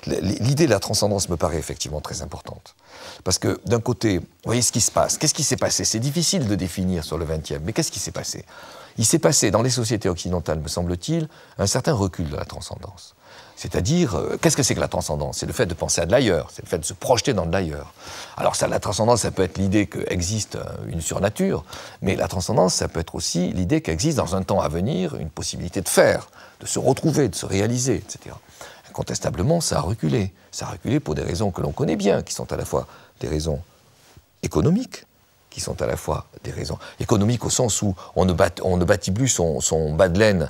l'idée de la transcendance me paraît effectivement très importante. Parce que d'un côté, vous voyez ce qui se passe. Qu'est-ce qui s'est passé ? C'est difficile de définir sur le XXe, mais qu'est-ce qui s'est passé ? Il s'est passé dans les sociétés occidentales, me semble-t-il, un certain recul de la transcendance. C'est-à-dire, qu'est-ce que c'est que la transcendance ? C'est le fait de penser à de l'ailleurs, c'est le fait de se projeter dans de l'ailleurs. Alors ça, la transcendance, ça peut être l'idée qu'existe une surnature, mais la transcendance, ça peut être aussi l'idée qu'existe dans un temps à venir une possibilité de faire, de se retrouver, de se réaliser, etc. Incontestablement, ça a reculé. Ça a reculé pour des raisons que l'on connaît bien, qui sont à la fois des raisons économiques, qui sont à la fois des raisons économiques au sens où on ne bâtit plus son bas de laine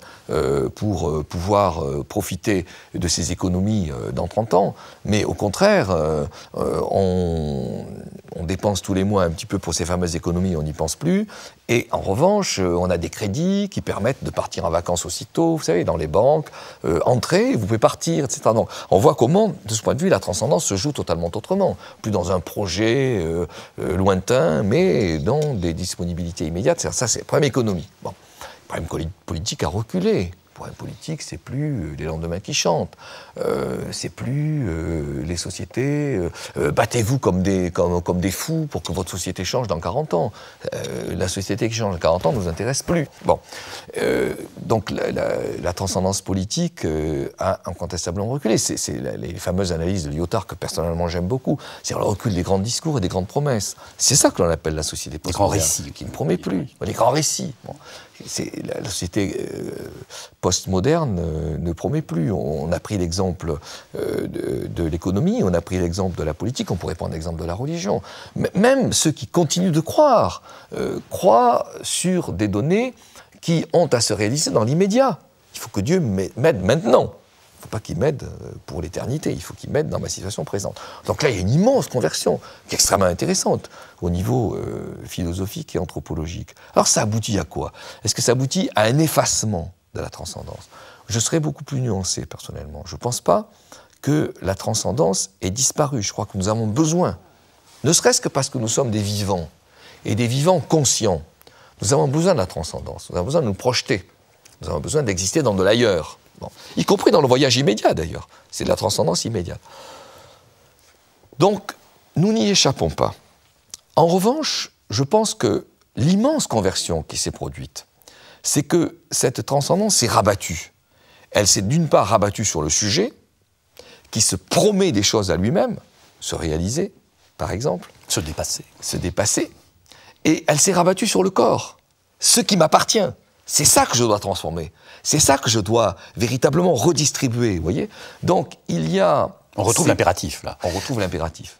pour pouvoir profiter de ses économies dans 30 ans, mais au contraire, on dépense tous les mois un petit peu pour ces fameuses économies, on n'y pense plus. Et en revanche, on a des crédits qui permettent de partir en vacances aussitôt, vous savez, dans les banques, entrer, vous pouvez partir, etc. Donc, on voit comment, de ce point de vue, la transcendance se joue totalement autrement. Plus dans un projet lointain, mais dans des disponibilités immédiates. Ça, c'est le problème économique. Bon. Le problème politique a reculé. Le problème politique, c'est plus les lendemains qui chantent, c'est plus les sociétés, battez-vous comme des fous pour que votre société change dans 40 ans. La société qui change dans 40 ans ne nous intéresse plus. Bon. Donc la transcendance politique a incontestablement reculé. C'est les fameuses analyses de Lyotard que personnellement j'aime beaucoup. C'est le recul des grands discours et des grandes promesses. C'est ça que l'on appelle la société postmoderne. Les grands récits. Qui ne promet plus. Les grands récits. Bon. La société postmoderne ne promet plus. On a pris l'exemple de l'économie, on a pris l'exemple de la politique, on pourrait prendre l'exemple de la religion. Même ceux qui continuent de croire, croient sur des données qui ont à se réaliser dans l'immédiat. Il faut que Dieu m'aide maintenant. Il ne faut pas qu'il m'aide pour l'éternité, il faut qu'il m'aide dans ma situation présente. Donc là, il y a une immense conversion qui est extrêmement intéressante au niveau philosophique et anthropologique. Alors ça aboutit à quoi? Est-ce que ça aboutit à un effacement de la transcendance? Je serais beaucoup plus nuancé personnellement. Je ne pense pas que la transcendance ait disparu. Je crois que nous avons besoin, ne serait-ce que parce que nous sommes des vivants, et des vivants conscients. Nous avons besoin de la transcendance, nous avons besoin de nous projeter, nous avons besoin d'exister dans de l'ailleurs. Bon. Y compris dans le voyage immédiat d'ailleurs. C'est de la transcendance immédiate. Donc, nous n'y échappons pas. En revanche, je pense que l'immense conversion qui s'est produite, c'est que cette transcendance s'est rabattue. Elle s'est d'une part rabattue sur le sujet, qui se promet des choses à lui-même, se réaliser, par exemple. Se dépasser. Se dépasser. Et elle s'est rabattue sur le corps, ce qui m'appartient. C'est ça que je dois transformer. C'est ça que je dois véritablement redistribuer, vous voyez ? Donc, il y a... On retrouve l'impératif, là. On retrouve l'impératif.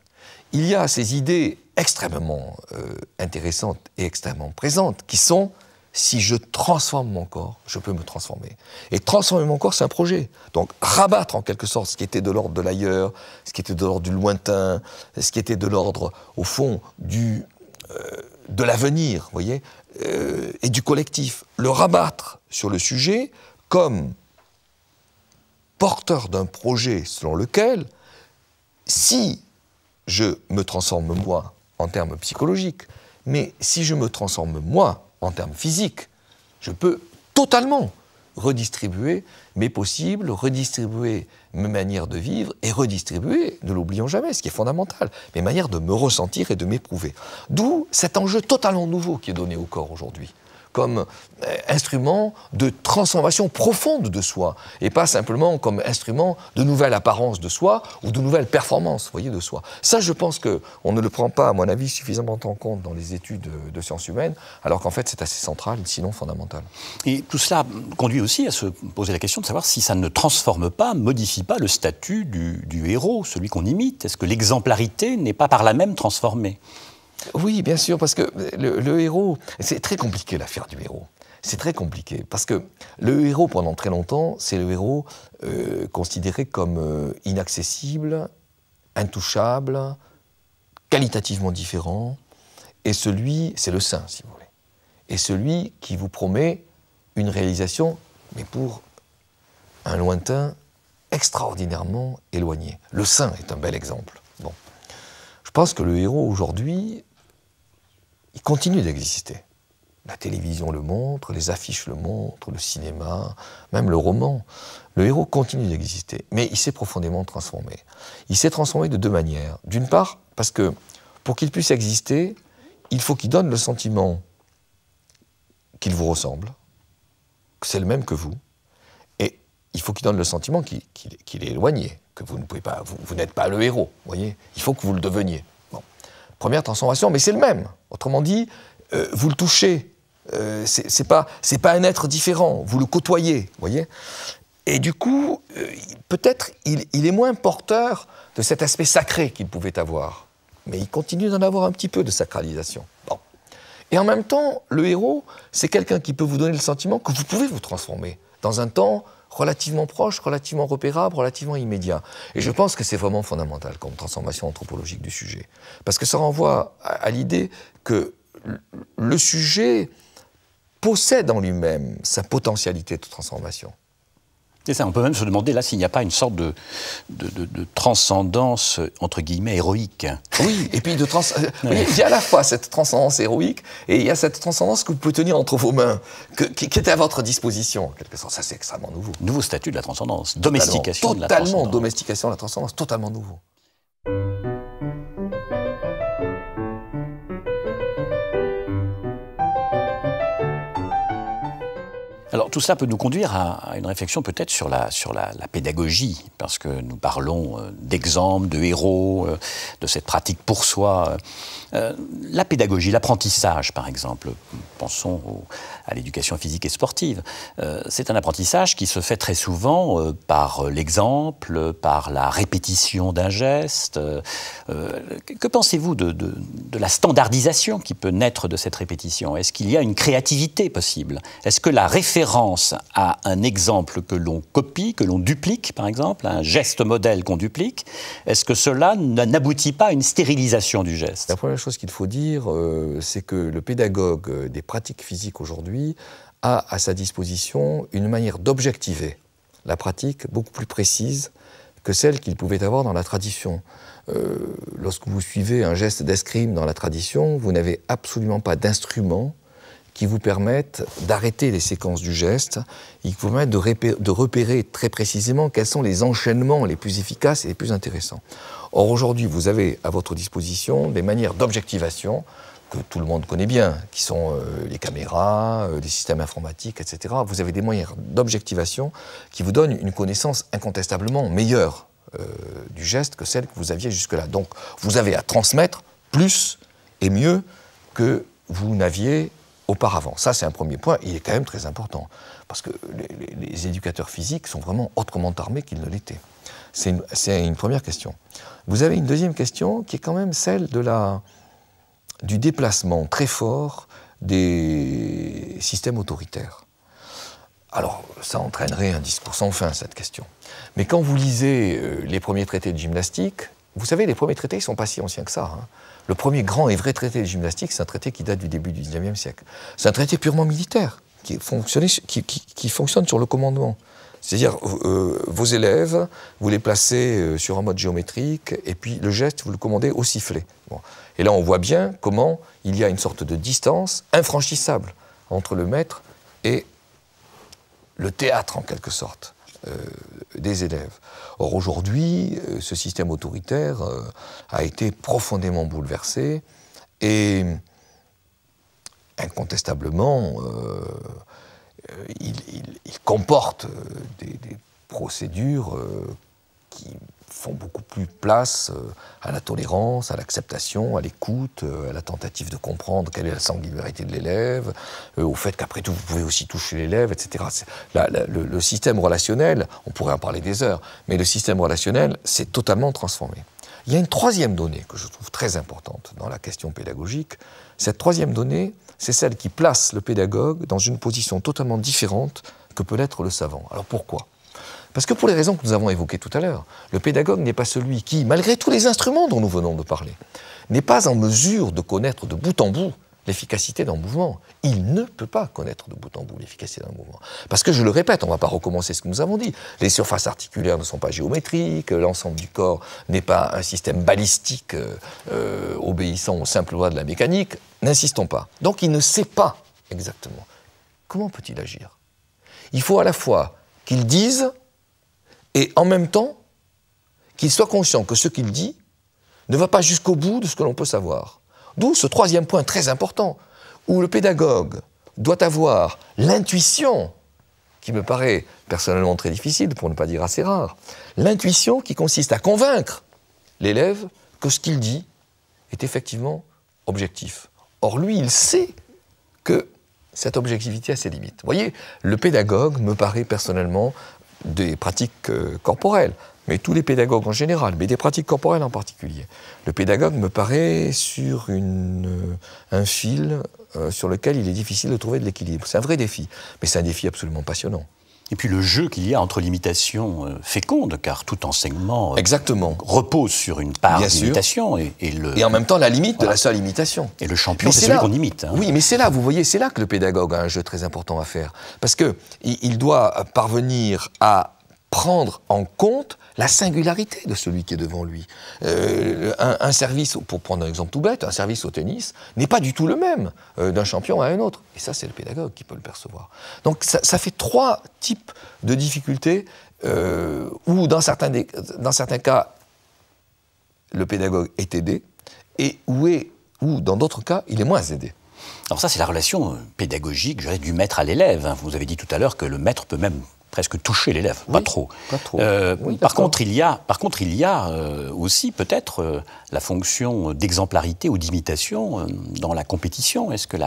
Il y a ces idées extrêmement intéressantes et extrêmement présentes qui sont, si je transforme mon corps, je peux me transformer. Et transformer mon corps, c'est un projet. Donc, rabattre en quelque sorte ce qui était de l'ordre de l'ailleurs, ce qui était de l'ordre du lointain, ce qui était de l'ordre, au fond, de l'avenir, vous voyez, et du collectif. Le rabattre sur le sujet comme porteur d'un projet selon lequel, si je me transforme moi en termes psychologiques, mais si je me transforme moi en termes physiques, je peux totalement redistribuer mes possibles, redistribuer mes manières de vivre et redistribuer, ne l'oublions jamais, ce qui est fondamental, mes manières de me ressentir et de m'éprouver. D'où cet enjeu totalement nouveau qui est donné au corps aujourd'hui, comme instrument de transformation profonde de soi, et pas simplement comme instrument de nouvelle apparence de soi ou de nouvelles performances, vous voyez, de soi. Ça, je pense qu'on ne le prend pas, à mon avis, suffisamment en compte dans les études de sciences humaines, alors qu'en fait, c'est assez central, sinon fondamental. Et tout cela conduit aussi à se poser la question de savoir si ça ne transforme pas, modifie pas le statut du héros, celui qu'on imite. Est-ce que l'exemplarité n'est pas par là même transformée ? Oui, bien sûr, parce que le héros, c'est très compliqué l'affaire du héros. C'est très compliqué, parce que le héros, pendant très longtemps, c'est le héros considéré comme inaccessible, intouchable, qualitativement différent, et celui, c'est le saint, si vous voulez, et celui qui vous promet une réalisation, mais pour un lointain extraordinairement éloigné. Le saint est un bel exemple. Bon. Je pense que le héros, aujourd'hui, il continue d'exister. La télévision le montre, les affiches le montrent, le cinéma, même le roman. Le héros continue d'exister, mais il s'est profondément transformé. Il s'est transformé de deux manières. D'une part, parce que pour qu'il puisse exister, il faut qu'il donne le sentiment qu'il vous ressemble, que c'est le même que vous, et il faut qu'il donne le sentiment qu'il est éloigné, que vous ne pouvez pas, vous n'êtes pas le héros, voyez. Il faut que vous le deveniez. Bon. Première transformation, mais c'est le même. Autrement dit, vous le touchez. C'est pas un être différent. Vous le côtoyez, voyez. Et du coup, peut-être il est moins porteur de cet aspect sacré qu'il pouvait avoir, mais il continue d'en avoir un petit peu de sacralisation. Bon. Et en même temps, le héros, c'est quelqu'un qui peut vous donner le sentiment que vous pouvez vous transformer dans un temps relativement proche, relativement repérable, relativement immédiat. Et je pense que c'est vraiment fondamental comme transformation anthropologique du sujet. Parce que ça renvoie à l'idée que le sujet possède en lui-même sa potentialité de transformation. C'est ça, on peut même se demander là s'il n'y a pas une sorte de transcendance, entre guillemets, héroïque. Oui, et puis oui, il y a à la fois cette transcendance héroïque et il y a cette transcendance que vous pouvez tenir entre vos mains, qui était à votre disposition, en quelque sorte. Ça, c'est extrêmement nouveau. Nouveau statut de la transcendance, domestication de la transcendance. Totalement, domestication de la transcendance, totalement nouveau. Alors tout cela peut nous conduire à une réflexion peut-être sur la pédagogie, parce que nous parlons d'exemples, de héros, de cette pratique pour soi. La pédagogie, l'apprentissage par exemple, pensons à l'éducation physique et sportive. C'est un apprentissage qui se fait très souvent par l'exemple, par la répétition d'un geste. Que pensez-vous de la standardisation qui peut naître de cette répétition? Est-ce qu'il y a une créativité possible? Est-ce que la référence à un exemple que l'on copie, que l'on duplique, par exemple, un geste modèle qu'on duplique, est-ce que cela n'aboutit pas à une stérilisation du geste? La première chose qu'il faut dire, c'est que le pédagogue des pratiques physiques aujourd'hui a à sa disposition une manière d'objectiver la pratique beaucoup plus précise que celle qu'il pouvait avoir dans la tradition. Lorsque vous suivez un geste d'escrime dans la tradition, vous n'avez absolument pas d'instrument qui vous permettent d'arrêter les séquences du geste et qui vous permettent de repérer très précisément quels sont les enchaînements les plus efficaces et les plus intéressants. Or, aujourd'hui, vous avez à votre disposition des manières d'objectivation que tout le monde connaît bien, qui sont les caméras, les systèmes informatiques, etc. Vous avez des moyens d'objectivation qui vous donnent une connaissance incontestablement meilleure du geste que celle que vous aviez jusque-là. Donc, vous avez à transmettre plus et mieux que vous n'aviez auparavant. Ça, c'est un premier point. Il est quand même très important, parce que les éducateurs physiques sont vraiment autrement armés qu'ils ne l'étaient. C'est une première question. Vous avez une deuxième question qui est quand même celle du déplacement très fort des systèmes autoritaires. Alors, ça entraînerait un discours sans fin, cette question. Mais quand vous lisez les premiers traités de gymnastique, vous savez, les premiers traités ne sont pas si anciens que ça, hein. Le premier grand et vrai traité de gymnastique, c'est un traité qui date du début du XIXe siècle. C'est un traité purement militaire, qui fonctionne sur le commandement. C'est-à-dire, vos élèves, vous les placez sur un mode géométrique, et puis le geste, vous le commandez au sifflet. Bon. Et là, on voit bien comment il y a une sorte de distance infranchissable entre le maître et le théâtre, en quelque sorte, des élèves. Or, aujourd'hui, ce système autoritaire a été profondément bouleversé et incontestablement, il comporte des procédures qui font beaucoup plus place à la tolérance, à l'acceptation, à l'écoute, à la tentative de comprendre quelle est la singularité de l'élève, au fait qu'après tout, vous pouvez aussi toucher l'élève, etc. Le système relationnel, on pourrait en parler des heures, mais le système relationnel s'est totalement transformé. Il y a une troisième donnée que je trouve très importante dans la question pédagogique. Cette troisième donnée, c'est celle qui place le pédagogue dans une position totalement différente que peut l'être le savant. Alors pourquoi ? Parce que pour les raisons que nous avons évoquées tout à l'heure, le pédagogue n'est pas celui qui, malgré tous les instruments dont nous venons de parler, n'est pas en mesure de connaître de bout en bout l'efficacité d'un mouvement. Il ne peut pas connaître de bout en bout l'efficacité d'un mouvement. Parce que, je le répète, on ne va pas recommencer ce que nous avons dit, les surfaces articulaires ne sont pas géométriques, l'ensemble du corps n'est pas un système balistique obéissant aux simples lois de la mécanique. N'insistons pas. Donc il ne sait pas exactement. Comment peut-il agir ? Il faut à la fois qu'il dise et en même temps qu'il soit conscient que ce qu'il dit ne va pas jusqu'au bout de ce que l'on peut savoir. D'où ce troisième point très important, où le pédagogue doit avoir l'intuition, qui me paraît personnellement très difficile, pour ne pas dire assez rare, l'intuition qui consiste à convaincre l'élève que ce qu'il dit est effectivement objectif. Or, lui, il sait que cette objectivité a ses limites. Vous voyez, le pédagogue me paraît personnellement des pratiques corporelles, mais tous les pédagogues en général, mais des pratiques corporelles en particulier. Le pédagogue me paraît sur un fil sur lequel il est difficile de trouver de l'équilibre. C'est un vrai défi, mais c'est un défi absolument passionnant. Et puis le jeu qu'il y a entre l'imitation féconde, car tout enseignement repose sur une part d'imitation. Et en même temps la limite de la seule imitation. Et le champion, c'est celui qu'on imite. Hein. Oui, mais c'est là, vous voyez, c'est là que le pédagogue a un jeu très important à faire. Parce qu'il doit parvenir à prendre en compte la singularité de celui qui est devant lui. Un service, pour prendre un exemple tout bête, un service au tennis n'est pas du tout le même d'un champion à un autre. Et ça, c'est le pédagogue qui peut le percevoir. Donc ça fait 3 types de difficultés où, dans certains cas, le pédagogue est aidé et où dans d'autres cas, il est moins aidé. Alors ça, c'est la relation pédagogique, je dirais, du maître à l'élève. Vous avez dit tout à l'heure que le maître peut même presque toucher l'élève, oui, pas trop. Oui, par contre, il y a aussi peut-être la fonction d'exemplarité ou d'imitation dans la compétition. Est-ce que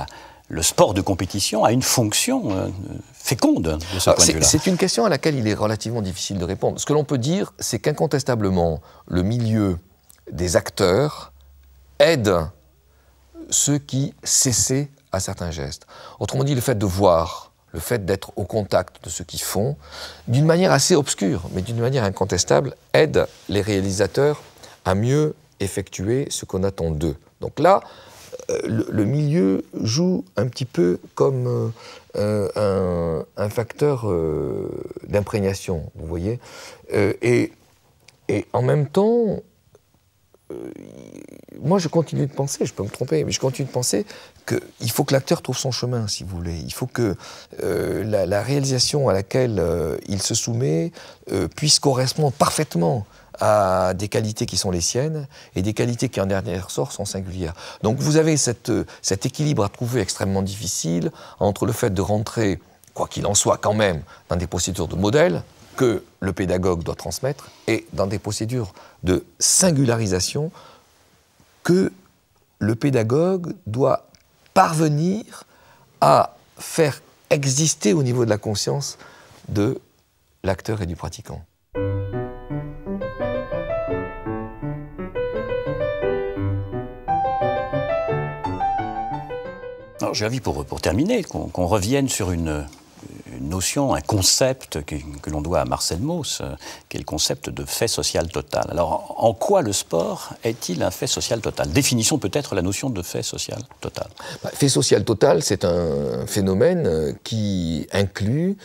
le sport de compétition a une fonction féconde de ce point de vue-là? C'est une question à laquelle il est relativement difficile de répondre. Ce que l'on peut dire, c'est qu'incontestablement, le milieu des acteurs aide ceux qui cessaient à certains gestes. Autrement dit, le fait de voir, le fait d'être au contact de ceux qui font, d'une manière assez obscure, mais d'une manière incontestable, aide les réalisateurs à mieux effectuer ce qu'on attend d'eux. Donc là, le milieu joue un petit peu comme un facteur d'imprégnation, vous voyez. Et en même temps, moi je continue de penser, je peux me tromper, mais je continue de penser qu'il faut que l'acteur trouve son chemin, si vous voulez. Il faut que la réalisation à laquelle il se soumet puisse correspondre parfaitement à des qualités qui sont les siennes et des qualités qui en dernier ressort sont singulières. Donc vous avez cet équilibre à trouver extrêmement difficile entre le fait de rentrer, quoi qu'il en soit quand même, dans des procédures de modèle que le pédagogue doit transmettre et dans des procédures de singularisation que le pédagogue doit parvenir à faire exister au niveau de la conscience de l'acteur et du pratiquant. Alors j'ai envie, pour terminer, qu'on revienne sur une notion, un concept que l'on doit à Marcel Mauss, qui est le concept de fait social total. Alors, en quoi le sport est-il un fait social total? Définissons peut-être la notion de fait social total. Fait social total, c'est un phénomène qui inclut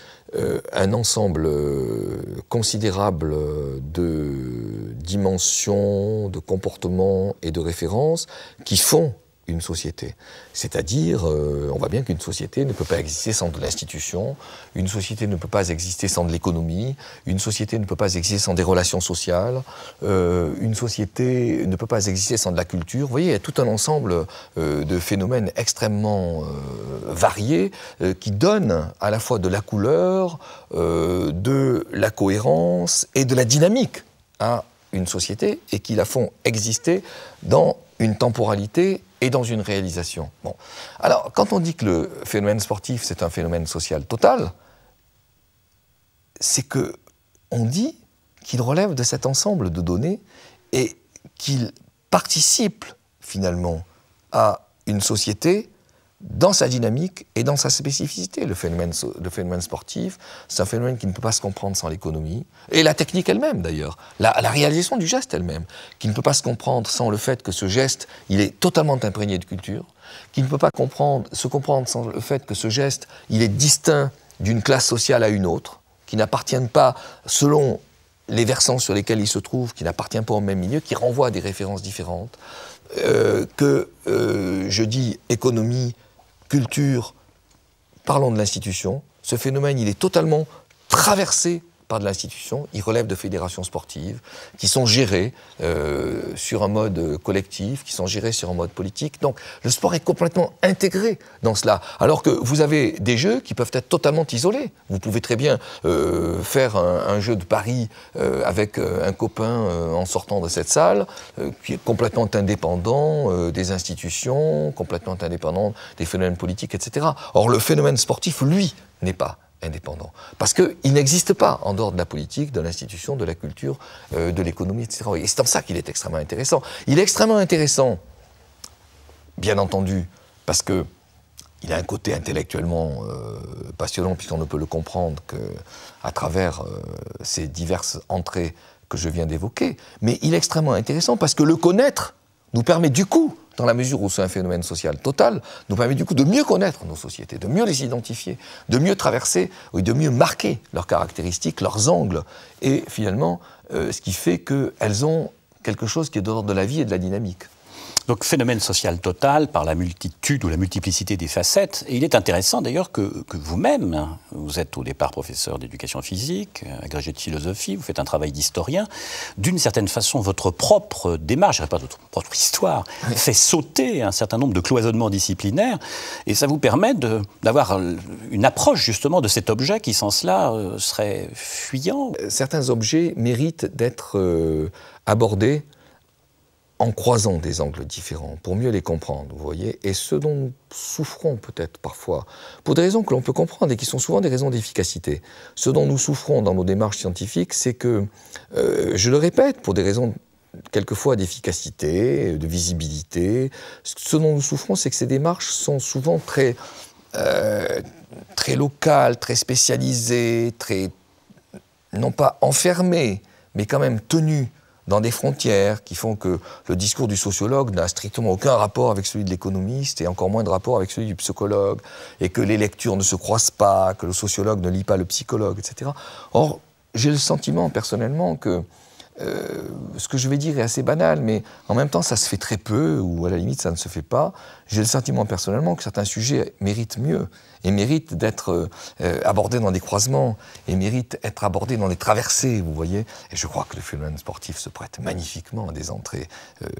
un ensemble considérable de dimensions, de comportements et de références qui font une société. C'est-à-dire, on voit bien qu'une société ne peut pas exister sans de l'institution, une société ne peut pas exister sans de l'économie, une société ne peut pas exister sans des relations sociales, une société ne peut pas exister sans de la culture. Vous voyez, il y a tout un ensemble de phénomènes extrêmement variés qui donnent à la fois de la couleur, de la cohérence et de la dynamique à une société et qui la font exister dans une temporalité et dans une réalisation. Bon. Alors, quand on dit que le phénomène sportif, c'est un phénomène social total, c'est qu'on dit qu'il relève de cet ensemble de données et qu'il participe finalement à une société dans sa dynamique et dans sa spécificité. Le phénomène sportif, c'est un phénomène qui ne peut pas se comprendre sans l'économie, et la technique elle-même d'ailleurs, la réalisation du geste elle-même, qui ne peut pas se comprendre sans le fait que ce geste, il est totalement imprégné de culture, qui ne peut pas se comprendre sans le fait que ce geste, il est distinct d'une classe sociale à une autre, qui n'appartiennent pas, selon les versants sur lesquels il se trouve, qui n'appartiennent pas au même milieu, qui renvoient à des références différentes, je dis économie, culture, parlons de l'institution. Ce phénomène, il est totalement traversé par de l'institution. Il relève de fédérations sportives qui sont gérées sur un mode collectif, qui sont gérées sur un mode politique. Donc le sport est complètement intégré dans cela. Alors que vous avez des jeux qui peuvent être totalement isolés. Vous pouvez très bien faire un jeu de paris avec un copain en sortant de cette salle, qui est complètement indépendant des institutions, complètement indépendant des phénomènes politiques, etc. Or le phénomène sportif, lui, n'est pas indépendant. Parce qu'il n'existe pas en dehors de la politique, de l'institution, de la culture, de l'économie, etc. Et c'est en ça qu'il est extrêmement intéressant. Il est extrêmement intéressant, bien entendu, parce que il a un côté intellectuellement passionnant, puisqu'on ne peut le comprendre qu'à travers ces diverses entrées que je viens d'évoquer. Mais il est extrêmement intéressant parce que le connaître nous permet du coup, dans la mesure où c'est un phénomène social total, nous permet du coup de mieux connaître nos sociétés, de mieux les identifier, de mieux traverser, oui, de mieux marquer leurs caractéristiques, leurs angles, et finalement, ce qui fait qu'elles ont quelque chose qui est de l'ordre de la vie et de la dynamique. Donc phénomène social total par la multitude ou la multiplicité des facettes. Et il est intéressant d'ailleurs que vous-même, vous êtes au départ professeur d'éducation physique, agrégé de philosophie, vous faites un travail d'historien. D'une certaine façon, votre propre démarche, je ne dirais pas votre propre histoire, fait sauter un certain nombre de cloisonnements disciplinaires. Et ça vous permet d'avoir une approche justement de cet objet qui, sans cela, serait fuyant. Certains objets méritent d'être abordés en croisant des angles différents, pour mieux les comprendre, vous voyez, et ce dont nous souffrons peut-être parfois, pour des raisons que l'on peut comprendre et qui sont souvent des raisons d'efficacité. Ce dont nous souffrons dans nos démarches scientifiques, c'est que, je le répète, pour des raisons quelquefois d'efficacité, de visibilité, ce dont nous souffrons, c'est que ces démarches sont souvent très locales, très spécialisées, très, non pas enfermées, mais quand même tenues dans des frontières qui font que le discours du sociologue n'a strictement aucun rapport avec celui de l'économiste et encore moins de rapport avec celui du psychologue, et que les lectures ne se croisent pas, que le sociologue ne lit pas le psychologue, etc. Or, j'ai le sentiment personnellement que ce que je vais dire est assez banal, mais en même temps ça se fait très peu, ou à la limite ça ne se fait pas. J'ai le sentiment personnellement que certains sujets méritent mieux, et méritent d'être abordés dans des croisements, et méritent d'être abordés dans des traversées, vous voyez. Et je crois que le phénomène sportif se prête magnifiquement à des entrées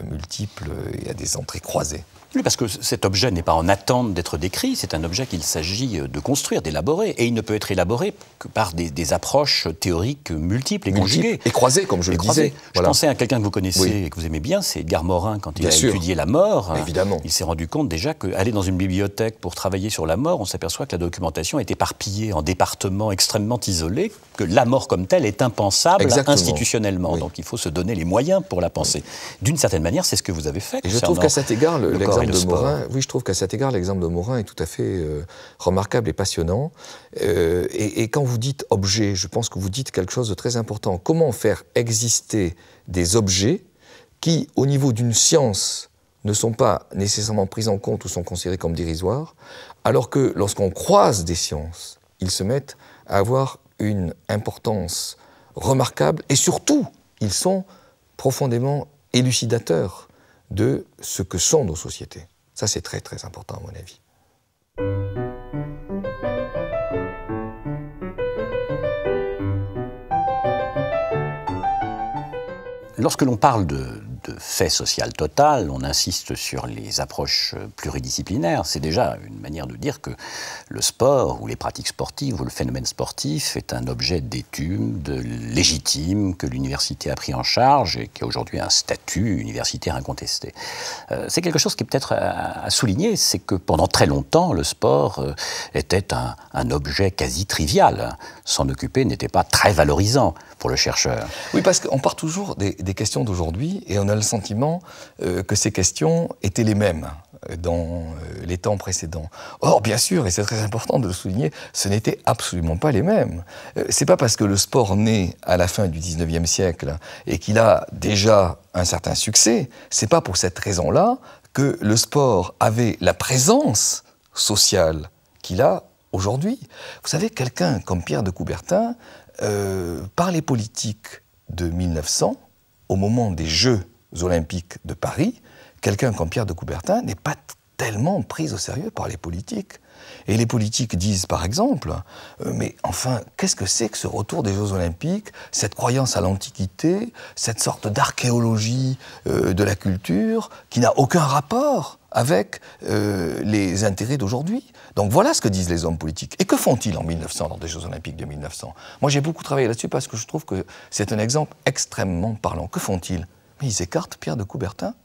multiples et à des entrées croisées. Oui, parce que cet objet n'est pas en attente d'être décrit, c'est un objet qu'il s'agit de construire, d'élaborer, et il ne peut être élaboré que par des approches théoriques multiples et conjuguées. Et croisées, comme je le disais. Je pensais à quelqu'un que vous connaissez et que vous aimez bien, c'est Edgar Morin, quand il a étudié la mort. Évidemment. Il s'est rendu compte déjà qu'aller dans une bibliothèque pour travailler sur la mort, on s'aperçoit que la documentation est éparpillée en départements extrêmement isolés, que la mort comme telle est impensable institutionnellement. Oui. Donc il faut se donner les moyens pour la penser. D'une certaine manière, c'est ce que vous avez fait. Et je trouve qu'à cet égard, l'exemple de Morin, oui, je trouve qu'à cet égard, l'exemple de Morin est tout à fait remarquable et passionnant. Et quand vous dites objet, je pense que vous dites quelque chose de très important. Comment faire exister des objets qui, au niveau d'une science, ne sont pas nécessairement pris en compte ou sont considérés comme dérisoires, alors que lorsqu'on croise des sciences, ils se mettent à avoir une importance remarquable, et surtout, ils sont profondément élucidateurs de ce que sont nos sociétés. Ça, c'est très très important à mon avis. Lorsque l'on parle de fait social total, on insiste sur les approches pluridisciplinaires. C'est déjà une manière de dire que le sport ou les pratiques sportives ou le phénomène sportif est un objet d'étude légitime que l'université a pris en charge et qui a aujourd'hui un statut universitaire incontesté. C'est quelque chose qui est peut-être à souligner, c'est que pendant très longtemps, le sport était un objet quasi trivial. S'en occuper n'était pas très valorisant pour le chercheur. Oui, parce qu'on part toujours des questions d'aujourd'hui et on a le sentiment que ces questions étaient les mêmes dans les temps précédents. Or, bien sûr, et c'est très important de le souligner, ce n'étaient absolument pas les mêmes. C'est pas parce que le sport naît à la fin du XIXe siècle et qu'il a déjà un certain succès, c'est pas pour cette raison-là que le sport avait la présence sociale qu'il a aujourd'hui. Vous savez, quelqu'un comme Pierre de Coubertin, par les politiques de 1900, au moment des Jeux olympiques de Paris, quelqu'un comme Pierre de Coubertin n'est pas tellement pris au sérieux par les politiques. Et les politiques disent, par exemple, mais enfin, qu'est-ce que c'est que ce retour des Jeux olympiques, cette croyance à l'Antiquité, cette sorte d'archéologie de la culture qui n'a aucun rapport avec les intérêts d'aujourd'hui. Donc voilà ce que disent les hommes politiques. Et que font-ils en 1900, dans des Jeux olympiques de 1900 ? Moi j'ai beaucoup travaillé là-dessus parce que je trouve que c'est un exemple extrêmement parlant. Que font-ils ? Mais ils écartent Pierre de Coubertin.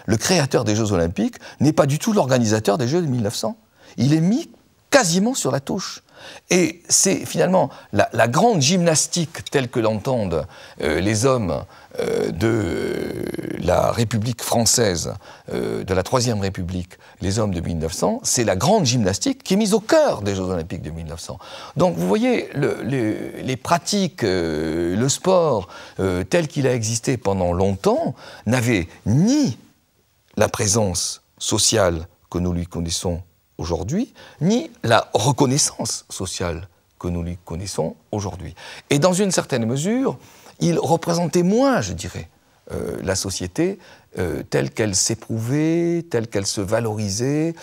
Le créateur des Jeux olympiques n'est pas du tout l'organisateur des Jeux de 1900. Il est mis quasiment sur la touche. Et c'est finalement la grande gymnastique telle que l'entendent les hommes de la République française, de la Troisième République, les hommes de 1900, c'est la grande gymnastique qui est mise au cœur des Jeux Olympiques de 1900. Donc vous voyez, les pratiques, le sport tel qu'il a existé pendant longtemps, n'avait ni la présence sociale que nous lui connaissons aujourd'hui, ni la reconnaissance sociale que nous lui connaissons aujourd'hui. Et dans une certaine mesure, il représentait moins, je dirais, la société telle qu'elle s'éprouvait, telle qu'elle se valorisait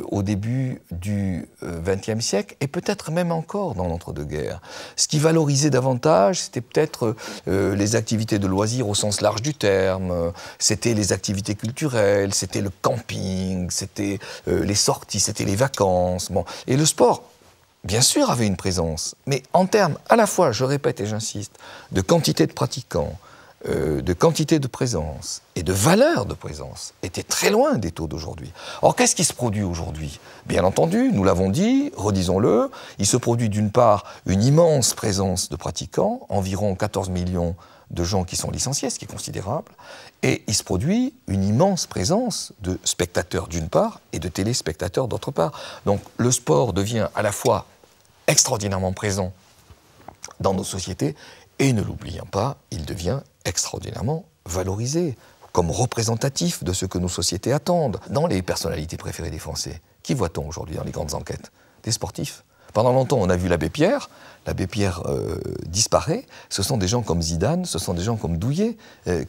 au début du XXe siècle, et peut-être même encore dans l'entre-deux-guerres. Ce qui valorisait davantage, c'était peut-être les activités de loisirs au sens large du terme, c'était les activités culturelles, c'était le camping, c'était les sorties, c'était les vacances. Bon. Et le sport, bien sûr, avait une présence, mais en termes à la fois, je répète et j'insiste, de quantité de pratiquants, de quantité de présence et de valeur de présence était très loin des taux d'aujourd'hui. Or, qu'est-ce qui se produit aujourd'hui? Bien entendu, nous l'avons dit, redisons-le, il se produit d'une part une immense présence de pratiquants, environ 14 millions de gens qui sont licenciés, ce qui est considérable, et il se produit une immense présence de spectateurs d'une part et de téléspectateurs d'autre part. Donc le sport devient à la fois extraordinairement présent dans nos sociétés et, ne l'oublions pas, il devient extraordinairement valorisé comme représentatif de ce que nos sociétés attendent. Dans les personnalités préférées des Français, qui voit-on aujourd'hui dans les grandes enquêtes? Des sportifs. Pendant longtemps, on a vu l'abbé Pierre. L'abbé Pierre disparaît. Ce sont des gens comme Zidane, ce sont des gens comme Douillet,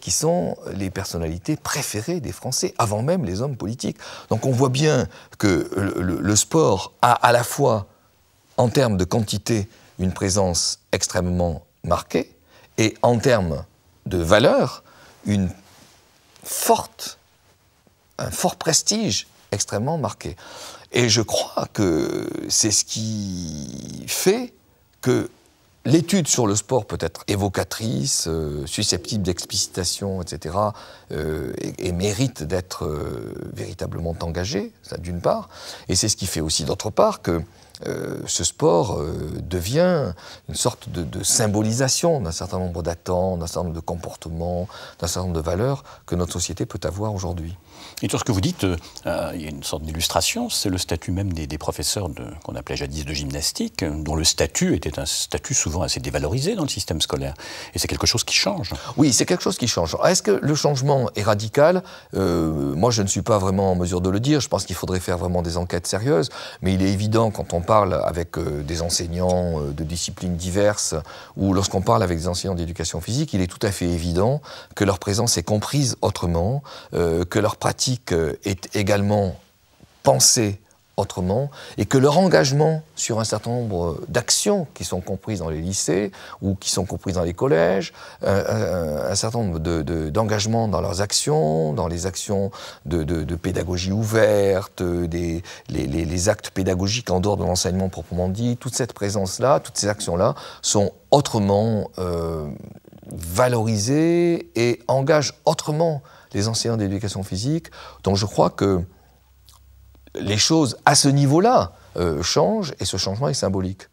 qui sont les personnalités préférées des Français, avant même les hommes politiques. Donc on voit bien que le sport a à la fois, en termes de quantité, une présence extrêmement marquée, et en termes de valeur, un fort prestige extrêmement marqué. Et je crois que c'est ce qui fait que l'étude sur le sport peut être évocatrice, susceptible d'explicitation, etc., et mérite d'être véritablement engagée, ça d'une part, et c'est ce qui fait aussi d'autre part que ce sport devient une sorte de symbolisation d'un certain nombre d'attentes, d'un certain nombre de comportements, d'un certain nombre de valeurs que notre société peut avoir aujourd'hui. Et tout ce que vous dites, il y a une sorte d'illustration, c'est le statut même des professeurs qu'on appelait jadis de gymnastique, dont le statut était un statut souvent assez dévalorisé dans le système scolaire. Et c'est quelque chose qui change. Oui, c'est quelque chose qui change. Est-ce que le changement est radical? Moi, je ne suis pas vraiment en mesure de le dire. Je pense qu'il faudrait faire vraiment des enquêtes sérieuses. Mais il est évident, quand on parle avec des enseignants de disciplines diverses, ou lorsqu'on parle avec des enseignants d'éducation physique, il est tout à fait évident que leur présence est comprise autrement, que leur pratique est également pensée autrement, et que leur engagement sur un certain nombre d'actions qui sont comprises dans les lycées ou qui sont comprises dans les collèges, un certain nombre d'engagements dans leurs actions, dans les actions de pédagogie ouverte, les actes pédagogiques en dehors de l'enseignement proprement dit, toute cette présence-là, toutes ces actions-là sont autrement valorisées et engagent autrement les enseignants d'éducation physique. Donc je crois que les choses à ce niveau-là changent, et ce changement est symbolique.